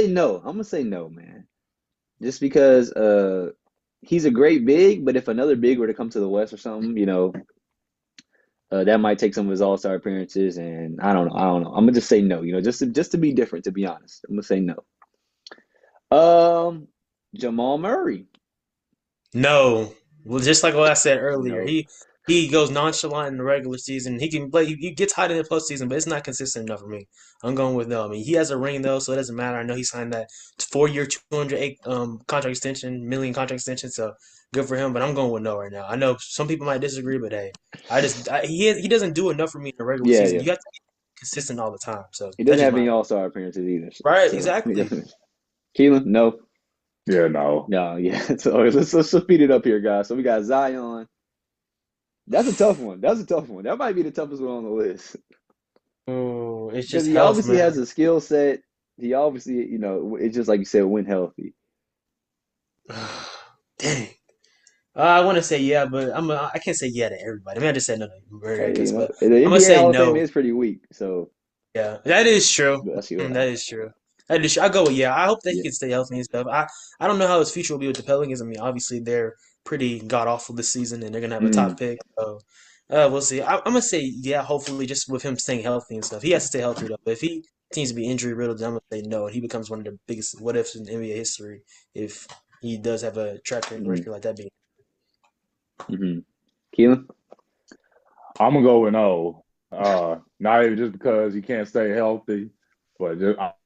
no. I'm gonna say no, man. Just because he's a great big, but if another big were to come to the West or something, that might take some of his All-Star appearances, and I don't know. I don't know. I'm gonna just say no. Just to be different. To be honest, I'm gonna say no. Um, Jamal Murray. No, well, just like what I said earlier, No. he goes nonchalant in the regular season. He can play. He gets hot in the postseason, but it's not consistent enough for me. I'm going with no. I mean, he has a ring though, so it doesn't matter. I know he signed that 4 year, 208 contract extension, million contract extension. So good for him. But I'm going with no right now. I know some people might disagree, but hey, he doesn't do enough for me in the regular Yeah, season. yeah. You have to be consistent all the time. So He that's doesn't just have my any All-Star appearances either. right. So Exactly. Keelan, no. Yeah, no. No, yeah. So let's speed it up here, guys. So we got Zion. That's a tough one. That's a tough one. That might be the toughest one on the list Oh, it's because just he health, obviously man. has a skill set. He obviously, it's just like you said, when healthy. Dang. I want to say yeah, but I can't say yeah to everybody. I mean, I just said no to Murray, I Hey, guess, but the I'm gonna NBA say Hall of Fame no. is pretty weak, so Yeah, that is true. let's see what That happens. is true. That is true. I go with yeah. I hope that he Yeah. can stay healthy and stuff. I don't know how his future will be with the Pelicans. I mean, obviously they're pretty god awful this season, and they're gonna have a Mm, top pick. So we'll see. I'm gonna say yeah. Hopefully, just with him staying healthy and stuff, he has to stay healthy though. But if he continues to be injury riddled, then I'm gonna say no, and he becomes one of the biggest what ifs in NBA history if he does have a track mm, record like that being. mm. Keelan? I'm gonna go with no. Not even just because he can't stay healthy, but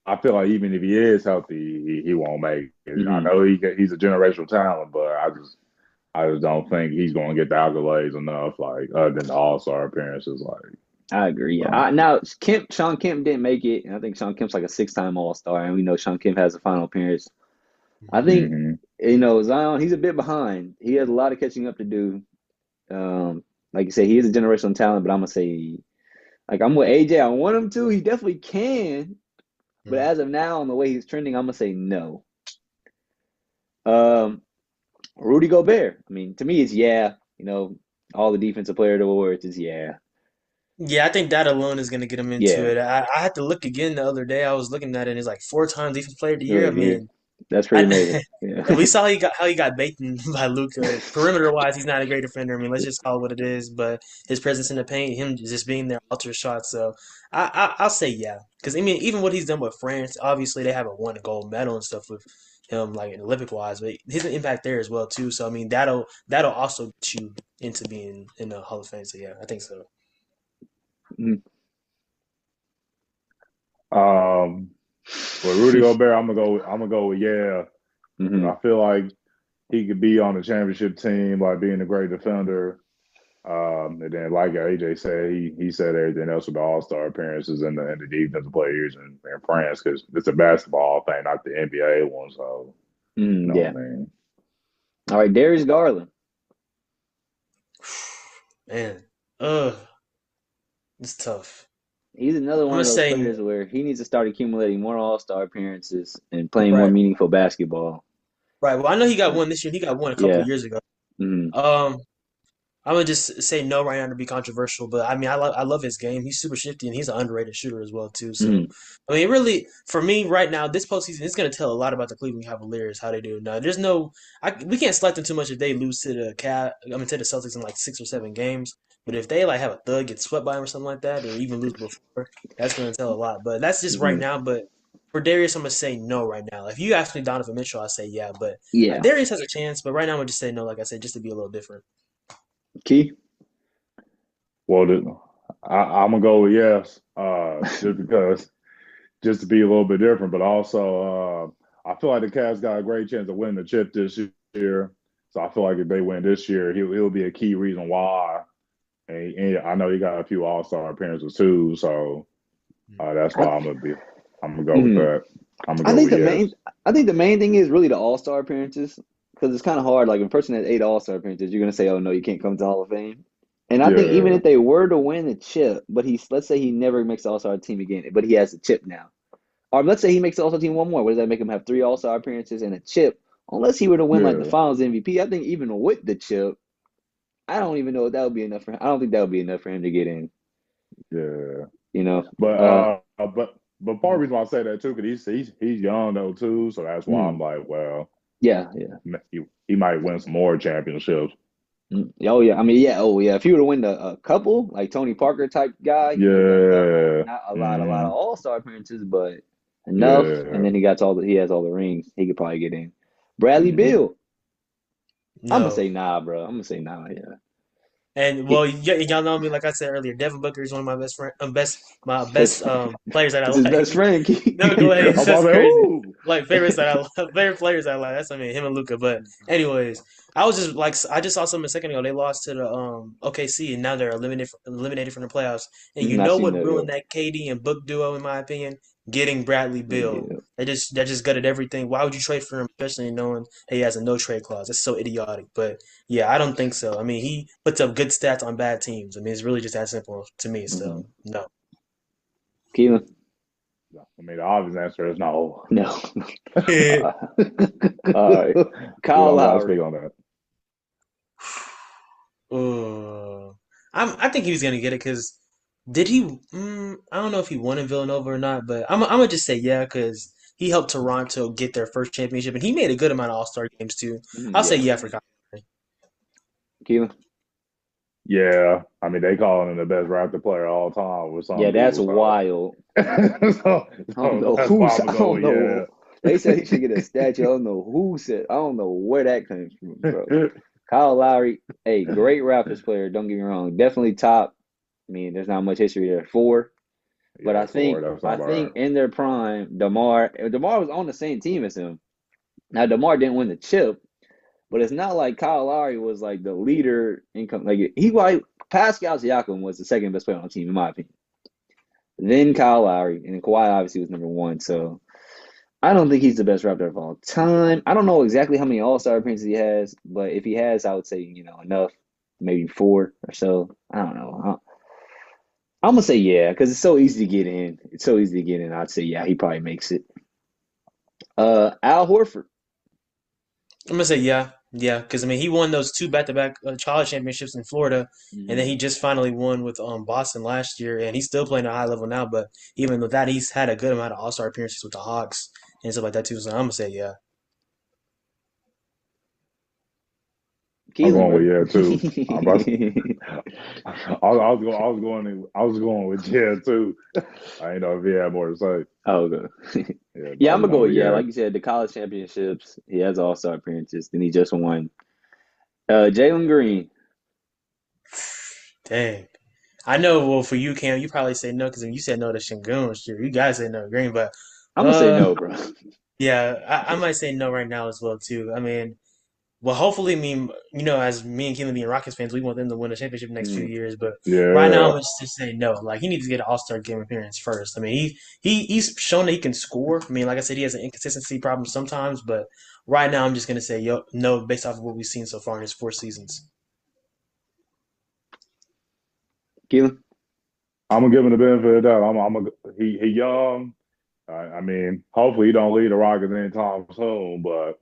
I feel like even if he is healthy, he won't make it. I Mm-hmm. know he's a generational talent, but I just don't think he's going to get the accolades enough, like other than the All Star appearances. Like, I agree. Yeah. so, Now Sean Kemp didn't make it, and I think Sean Kemp's like a 6-time All-Star, and we know Sean Kemp has a final appearance. I think hmm Zion, he's a bit behind. He has a lot of catching up to do. Like you said, he is a generational talent, but I'm gonna say, like I'm with AJ. I want him to. He definitely can, but Mhm. as of now, on the way he's trending, I'm gonna say no. Um, Rudy Gobert. I mean, to me, it's yeah. All the defensive player of the awards is yeah, Yeah, I think that alone is going to get him into yeah. it. I had to look again the other day. I was looking at it, and it's like 4 times defense player of the year. I Really here. mean, That's pretty amazing. I, Yeah. we saw how he got beaten by Luca. Perimeter wise, he's not a great defender. I mean, let's just call it what it is. But his presence in the paint, him just being there, alter shots. So I'll say yeah, because I mean, even what he's done with France, obviously they haven't won a gold medal and stuff with him, like Olympic wise, but his impact there as well too. So I mean, that'll also get you into being in the Hall of Fame. So yeah, I think so. with Rudy Gobert, I'm gonna go with yeah, because Hmm. I feel like he could be on the championship team, like being a great defender. And then, like AJ said, he said everything else with the All Star appearances and the defensive players in France because it's a basketball thing, not the NBA one. So you know Yeah. what I mean. All right, Darius Garland. Man, ugh, it's tough. He's another I'm one gonna of those say players where he needs to start accumulating more All-Star appearances and playing more right, meaningful basketball. right. Well, I know he got one this year. He got one a couple Yeah. of years ago. Hmm. Um, I'm gonna just say no right now to be controversial, but I mean, I love his game. He's super shifty and he's an underrated shooter as well too. So, Mhm. I mean, really, for me right now, this postseason is gonna tell a lot about the Cleveland Cavaliers how they do. Now, there's no, we can't select them too much if they lose to to the Celtics in like 6 or 7 games. But if they like have a thug get swept by him or something like that, or even lose before, that's gonna tell a lot. But that's just right Mhm. now. But for Darius, I'm gonna say no right now. If you ask me Donovan Mitchell, I say yeah. But Yeah. Darius has a chance. But right now, I'm gonna just say no. Like I said, just to be a little different. Key. Well, I'm gonna go with yes, just to be a little bit different, but also I feel like the Cavs got a great chance of winning the chip this year. So I feel like if they win this year, he'll be a key reason why. And I know he got a few All Star appearances too, so that's I, why I'm gonna go with mhm. that. I'm gonna I go think with the yes. main I think the main thing is really the All-Star appearances because it's kind of hard. Like, if a person has 8 All-Star appearances, you're gonna say, "Oh no, you can't come to Hall of Fame." And I think even Yeah, if they were to win the chip, but let's say he never makes the All-Star team again, but he has a chip now. Or let's say he makes the All-Star team one more. What does that make him have 3 All-Star appearances and a chip? Unless he were to win like the yeah, Finals MVP, I think even with the chip, I don't even know if that would be enough for him. I don't think that would be enough for him to get in. yeah. You know, But uh, part of the reason why I say that too, because he's young though too, so that's why I'm mm, like, well, yeah, yeah. he might win some more championships. Oh yeah, I mean yeah, oh yeah. If he were to win a couple, like Tony Parker type guy, he may not have Yeah, not a lot of mm, All-Star appearances, but enough. And yeah, then he has all the rings. He could probably get in. Bradley hmm Beal, I'm gonna No. say nah, bro. I'm gonna say nah. Yeah, And he, well, y'all know me. Like I said earlier, Devin Booker is one of my best friend, my best it's players that I his best like. friend. No, go ahead. I'm about to That's say, crazy. ooh. Like favorites that I love, favorite players that I like. That's I mean him and Luca. But anyways, I was just like I just saw something a second ago. They lost to the OKC and now they're eliminated from the playoffs. And you I know seen what that. ruined that KD and Book duo in my opinion? Getting Bradley Beal. Yeah. They just gutted everything. Why would you trade for him, especially knowing he has a no trade clause? That's so idiotic. But yeah, I don't think so. I mean, he puts up good stats on bad teams. I mean, it's really just that simple to me. So Mm-hmm. no. Keelan, I mean, the obvious answer is no. no. uh, Uh, all right, We Kyle don't gotta speak Lowry. on that. I think he was gonna get it because did he? I don't know if he won in Villanova or not, but I'm gonna just say yeah because he helped Toronto get their first championship and he made a good amount of All Star games too. I'll say Yeah, yeah for Kyle. Keelan. Yeah, I mean, they call him the best Raptor player of all time with Yeah, some that's people, so wild. so, I don't so know that's why I'm I gonna go don't with yeah. know. They said he should get a statue. I don't know who said. I don't know where that comes from, bro. Kyle Lowry, hey, great Raptors player. Don't get me wrong. Definitely top. I mean, there's not much history there. Four, but Yeah, four. That I sounds about think right. in their prime, Demar was on the same team as him. Now Demar didn't win the chip, but it's not like Kyle Lowry was like the leader in like Pascal Siakam was the second best player on the team in my opinion. Then Kyle Lowry and then Kawhi obviously was number one. So I don't think he's the best Raptor of all time. I don't know exactly how many All Star appearances he has, but if he has, I would say enough, maybe four or so. I don't know. I'm gonna say yeah because it's so easy to get in. It's so easy to get in. I'd say yeah, he probably makes it. Al Horford. I'm gonna say yeah, yeah, because I mean he won those two back-to-back college championships in Florida, and then Mhm. he just finally won with Boston last year, and he's still playing at a high level now. But even with that, he's had a good amount of All Star appearances with the Hawks and stuff like that too. So I'm gonna say yeah. I'm Keelan, going with bro. yeah too. I'm about I was going with yeah too. I ain't know if he had more to say. Oh, good. Yeah, but Yeah, I'm gonna go I'm a with yeah. yeah. Like you said, the college championships. He has All Star appearances. Then he just won. Jalen Green. Dang. I know. Well, for you, Cam, you probably say no because you said no to Shingun. Sure, you guys say no to Green, but I'm gonna say uh, no, bro. yeah, I might say no right now as well too. I mean, well, hopefully, as me and Keelan being Rockets fans, we want them to win a championship next few Mm, years. But right now, I'm Yeah. just say no. Like he needs to get an All Star game appearance first. I mean, he's shown that he can score. I mean, like I said, he has an inconsistency problem sometimes, but right now, I'm just gonna say no based off of what we've seen so far in his 4 seasons. Keelan. I'm gonna give him the benefit of the doubt. He young. I mean, hopefully he don't lead the Rockets anytime soon, but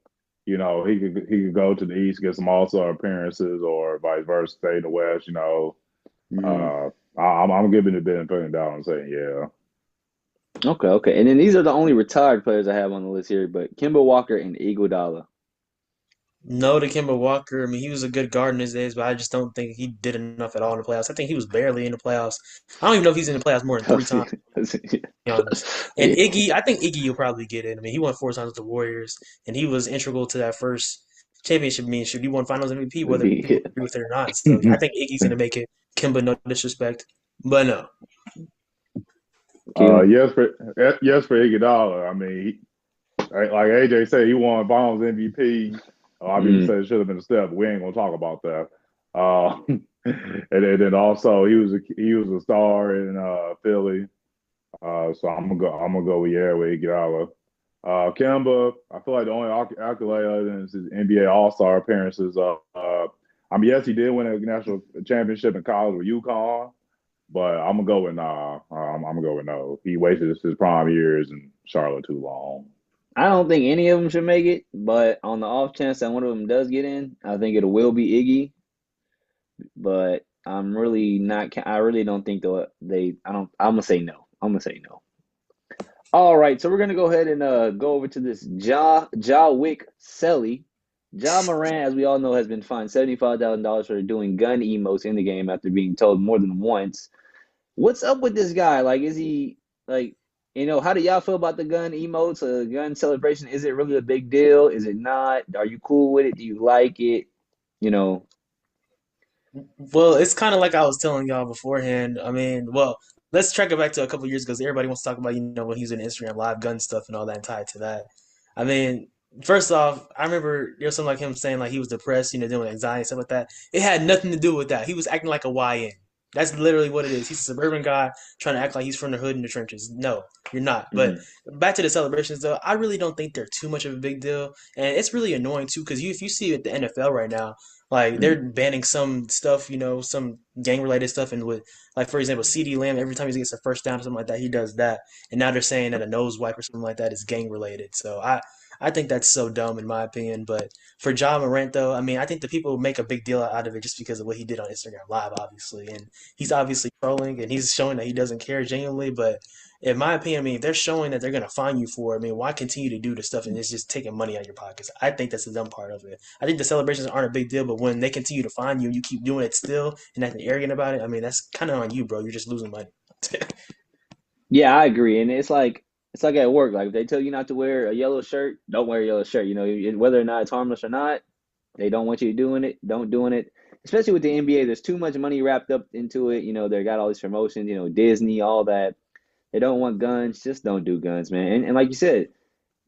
he could go to the East, get some All-Star appearances, or vice versa, stay in the West. Hmm. Uh, I'm giving the benefit of the doubt and saying, yeah. Okay, okay. And then these are the only retired players I have on the list here, but Kemba Walker and Iguodala. No to Kemba Walker. I mean, he was a good guard in his days, but I just don't think he did enough at all in the playoffs. I think he was barely in the playoffs. I don't even know if he's in the playoffs more than three times, to be honest. And Yeah, Iggy, I think Iggy will probably get in. I mean, he won 4 times with the Warriors, and he was integral to that first championship. I mean, should he won Finals MVP, whether people agree with it or not. So I think Iggy's going to make it. Kimba, no disrespect, but no. Keelan. Yes for Iguodala. I mean, like AJ said, he won Finals MVP. A lot of people Mm. said it should have been a step. We ain't gonna talk about that. And then also he was a star in Philly. So I'm gonna go with Iguodala. Kemba, I feel like the only accolade other than his NBA All Star appearances. I mean, yes, he did win a national championship in college with UConn, but I'm gonna go with nah. I'm gonna go with no. He wasted his prime years in Charlotte too long. I don't think any of them should make it, but on the off chance that one of them does get in, I think it will be Iggy. But I'm really not. I really don't think they. I don't. I'm gonna say no. I'm gonna say no. All right, so we're gonna go ahead and go over to this Wick Selly. Ja Moran, as we all know, has been fined $75,000 for doing gun emotes in the game after being told more than once. What's up with this guy? Like, is he like, how do y'all feel about the gun emotes, gun celebration? Is it really a big deal? Is it not? Are you cool with it? Do you like it? You know, Well, it's kind of like I was telling y'all beforehand. I mean, well, let's track it back to a couple years ago. 'Cause everybody wants to talk about, when he was in Instagram live gun stuff and all that and tied to that. I mean, first off, I remember there was something like him saying like he was depressed, dealing with anxiety and stuff like that. It had nothing to do with that. He was acting like a YN. That's literally what it is. He's a suburban guy trying to act like he's from the hood in the trenches. No, you're not. But hmm back to the celebrations, though, I really don't think they're too much of a big deal, and it's really annoying too because if you see at the NFL right now. Like they're banning some stuff, some gang related stuff, and with like for example, CD Lamb every time he gets a first down or something like that, he does that, and now they're saying that a nose wipe or something like that is gang related. So I think that's so dumb in my opinion. But for Ja Morant though, I mean I think the people make a big deal out of it just because of what he did on Instagram Live, obviously, and he's obviously trolling and he's showing that he doesn't care genuinely. But in my opinion, I mean, if they're showing that they're going to fine you for it, I mean, why continue to do the stuff and it's just taking money out of your pockets? I think that's the dumb part of it. I think the celebrations aren't a big deal, but when they continue to fine you and you keep doing it still and acting arrogant about it, I mean, that's kind of on you, bro. You're just losing money. Yeah, I agree. And it's like at work. Like if they tell you not to wear a yellow shirt, don't wear a yellow shirt. Whether or not it's harmless or not, they don't want you doing it. Don't doing it. Especially with the NBA, there's too much money wrapped up into it. They got all these promotions. Disney, all that. They don't want guns. Just don't do guns, man. And like you said,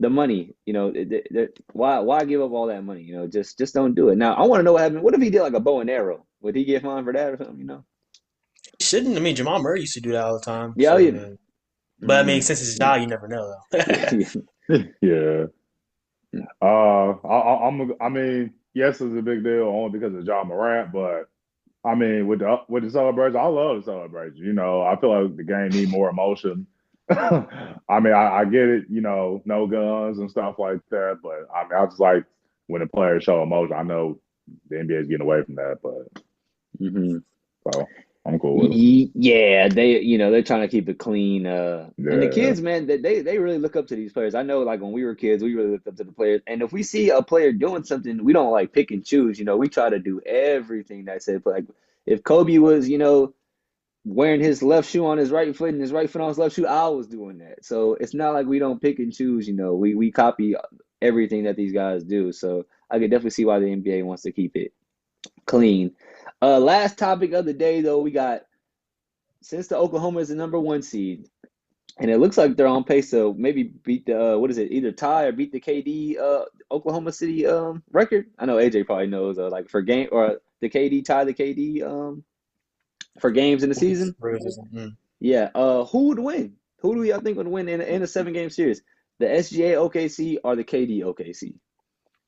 the money. Why give up all that money? Just don't do it. Now I want to know what happened. What if he did like a bow and arrow? Would he get fined for that or something? Shouldn't. I mean, Jamal Murray used to do that all the time. Yeah, So, I yeah. mean, but I mean, Hmm. since it's Ja, you never know, though. Yeah. I mean, yes, it's a big deal only because of John Morant, but I mean, with the celebration, I love the celebration. I feel like the game need more emotion. I mean, I get it, no guns and stuff like that, but I mean, I just like when the players show emotion. I know the NBA is getting away from that, but hmm so I'm cool with it. Yeah, they're trying to keep it clean. And the Yeah. kids, man, they really look up to these players. I know, like when we were kids, we really looked up to the players. And if we see a player doing something, we don't like pick and choose. We try to do everything that said. But like if Kobe was, wearing his left shoe on his right foot and his right foot on his left shoe, I was doing that. So it's not like we don't pick and choose. We copy everything that these guys do. So I could definitely see why the NBA wants to keep it clean. Last topic of the day, though, we got since the Oklahoma is the number one seed, and it looks like they're on pace to maybe beat the what is it, either tie or beat the KD Oklahoma City record. I know AJ probably knows like for game or the KD tie the KD for games in the season. Mm. Yeah. Who would win? Who do y'all think would win in a 7 game series? The SGA OKC or the KD OKC?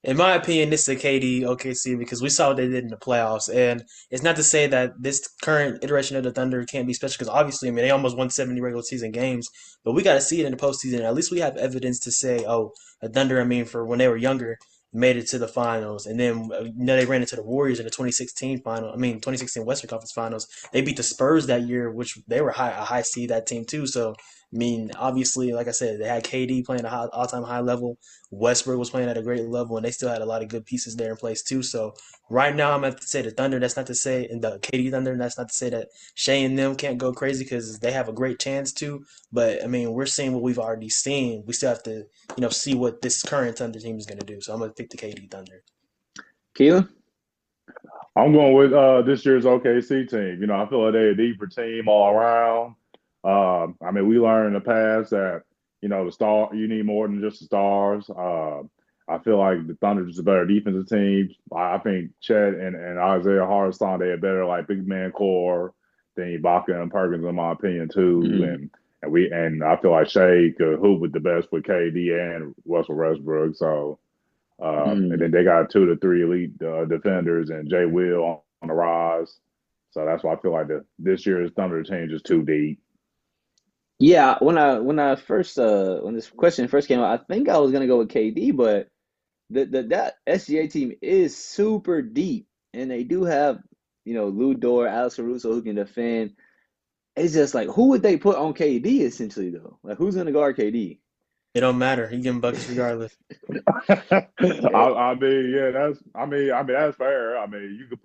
In my opinion, this is a KD OKC because we saw what they did in the playoffs, and it's not to say that this current iteration of the Thunder can't be special because obviously, I mean, they almost won 70 regular season games, but we got to see it in the postseason. At least we have evidence to say, oh, the Thunder. I mean, for when they were younger, made it to the finals, and then they ran into the Warriors in the 2016 final. I mean, 2016 Western Conference Finals. They beat the Spurs that year, which they were a high seed that team too. So I mean, obviously, like I said, they had KD playing at all time high level. Westbrook was playing at a great level, and they still had a lot of good pieces there in place too. So right now, I'm going to say the Thunder. That's not to say, and the KD Thunder. That's not to say that Shea and them can't go crazy because they have a great chance to. But I mean, we're seeing what we've already seen. We still have to, see what this current Thunder team is going to do. So I'm going to pick the KD Thunder. Keelan? I'm going with this year's OKC team. I feel like they're a deeper team all around. I mean, we learned in the past that the star you need more than just the stars. I feel like the Thunder is a better defensive team. I think Chet and Isaiah Hartenstein they have better like big man core than Ibaka and Perkins in my opinion too. Mm-hmm. And I feel like Shea could hoop with the best with KD and Russell Westbrook. So. And then they got 2 to 3 elite defenders and Jay Will on the rise. So that's why I feel like this year's Thunder team is too deep. Yeah, when this question first came out, I think I was gonna go with KD, but that SGA team is super deep, and they do have Lou Dort, Alex Caruso who can defend. It's just like who would they put on KD essentially though? Like who's gonna guard KD? It don't matter. He getting buckets regardless. I mean, yeah, that's fair. I mean, you could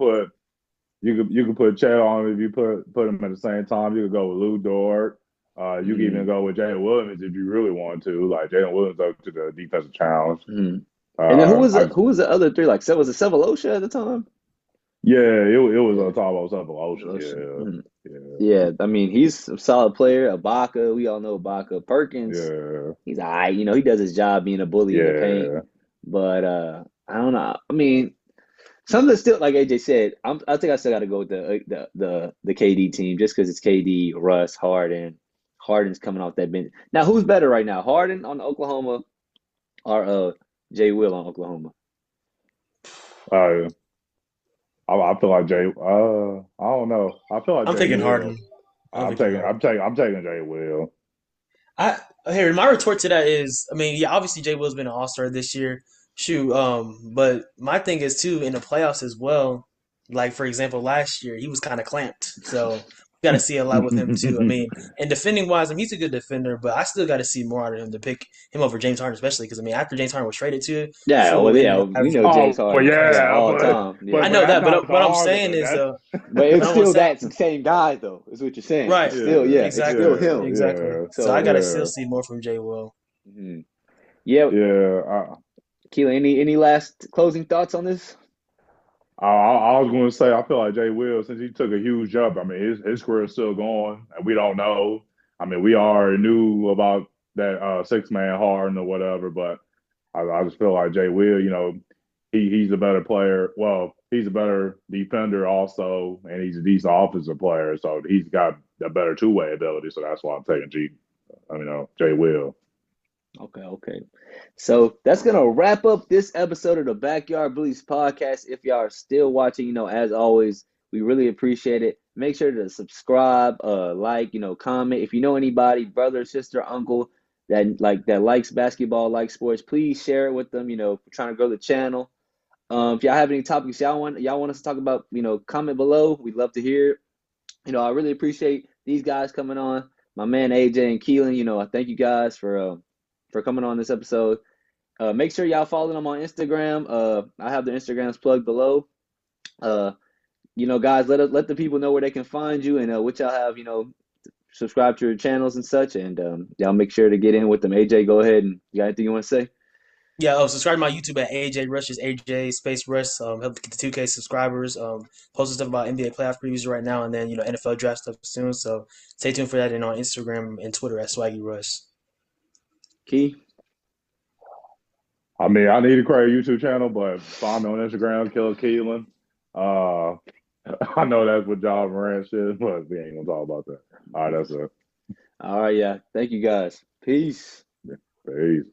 put Chet on if you put him at the same time. You could go with Lou Dort. You could even go with Jalen Williams if you really want to. Like Jalen Williams up to the defensive challenge. Mm-hmm. And then who was the other three? Like, was it Sevalosha at the time? Yeah, it was a Tavo Ocean. Yeah. I mean, he's a solid player. Ibaka, we all know Ibaka. Perkins, Yeah, he's all right. He does his job being a bully in the paint. yeah. But I don't know. I mean, something still like AJ said. I think I still got to go with the KD team just because it's KD, Russ, Harden. Harden's coming off that bench. Now, who's better right now, Harden on Oklahoma or Jay Will on Oklahoma? I feel like Jay. I don't know. I feel like I'm Jay taking Will. Harden. I'm taking Jay Will. I Here my retort to that is, I mean, yeah, obviously Jay Will's been an All-Star this year. Shoot, but my thing is too in the playoffs as well. Like for example, last year he was kind of clamped, so got to see a lot with him too. I mean, and defending wise, I mean, he's a good defender, but I still got to see more out of him to pick him over James Harden, especially because I mean, after James Harden was traded to, Yeah, shoot, well, ended yeah, up we averaging know like James Oh, well, Harden, yeah, yeah, all time, I yeah. know that's that, not but the what I'm argument. saying is, But what it's I'm still saying, that same guy, though, is what you're saying. right? It's still, Yeah, yeah, it's Exactly, still yeah, him. exactly. yeah, So I So, gotta still yeah, see more from Jay Will. mhm. Yeah, yeah. Keela, any last closing thoughts on this? I was going to say I feel like Jay Will since he took a huge jump. I mean, his career is still going, and we don't know. I mean, we already knew about that 6-man Harden or whatever, but I just feel like Jay Will, he's a better player. Well, he's a better defender also, and he's a decent offensive player. So he's got a better two-way ability. So that's why I'm taking Jay Will. Okay. So that's gonna wrap up this episode of the Backyard Bullies podcast. If y'all are still watching, as always, we really appreciate it. Make sure to subscribe, like, comment. If you know anybody, brother, sister, uncle that likes basketball, likes sports, please share it with them. We're trying to grow the channel. If y'all have any topics y'all want us to talk about, comment below. We'd love to hear it. I really appreciate these guys coming on. My man AJ and Keelan, I thank you guys for coming on this episode. Make sure y'all follow them on Instagram. I have their Instagrams plugged below. Guys, let the people know where they can find you and what y'all have, subscribe to your channels and such. And y'all make sure to get in with them. AJ, go ahead and you got anything you want to say? Yeah, subscribe to my YouTube at AJ Rush, is AJ Space Rush. Help get the 2K subscribers. Posting stuff about NBA playoff previews right now, and then NFL draft stuff soon. So stay tuned for that, and on Instagram and Twitter at Swaggy Rush. Key. I mean, I need to create a YouTube channel, but find me on Instagram, Killer Keelan. I know that's what John Moran said, but we ain't gonna talk about that. All right, that's it. All right, yeah. Thank you guys. Peace. Peace.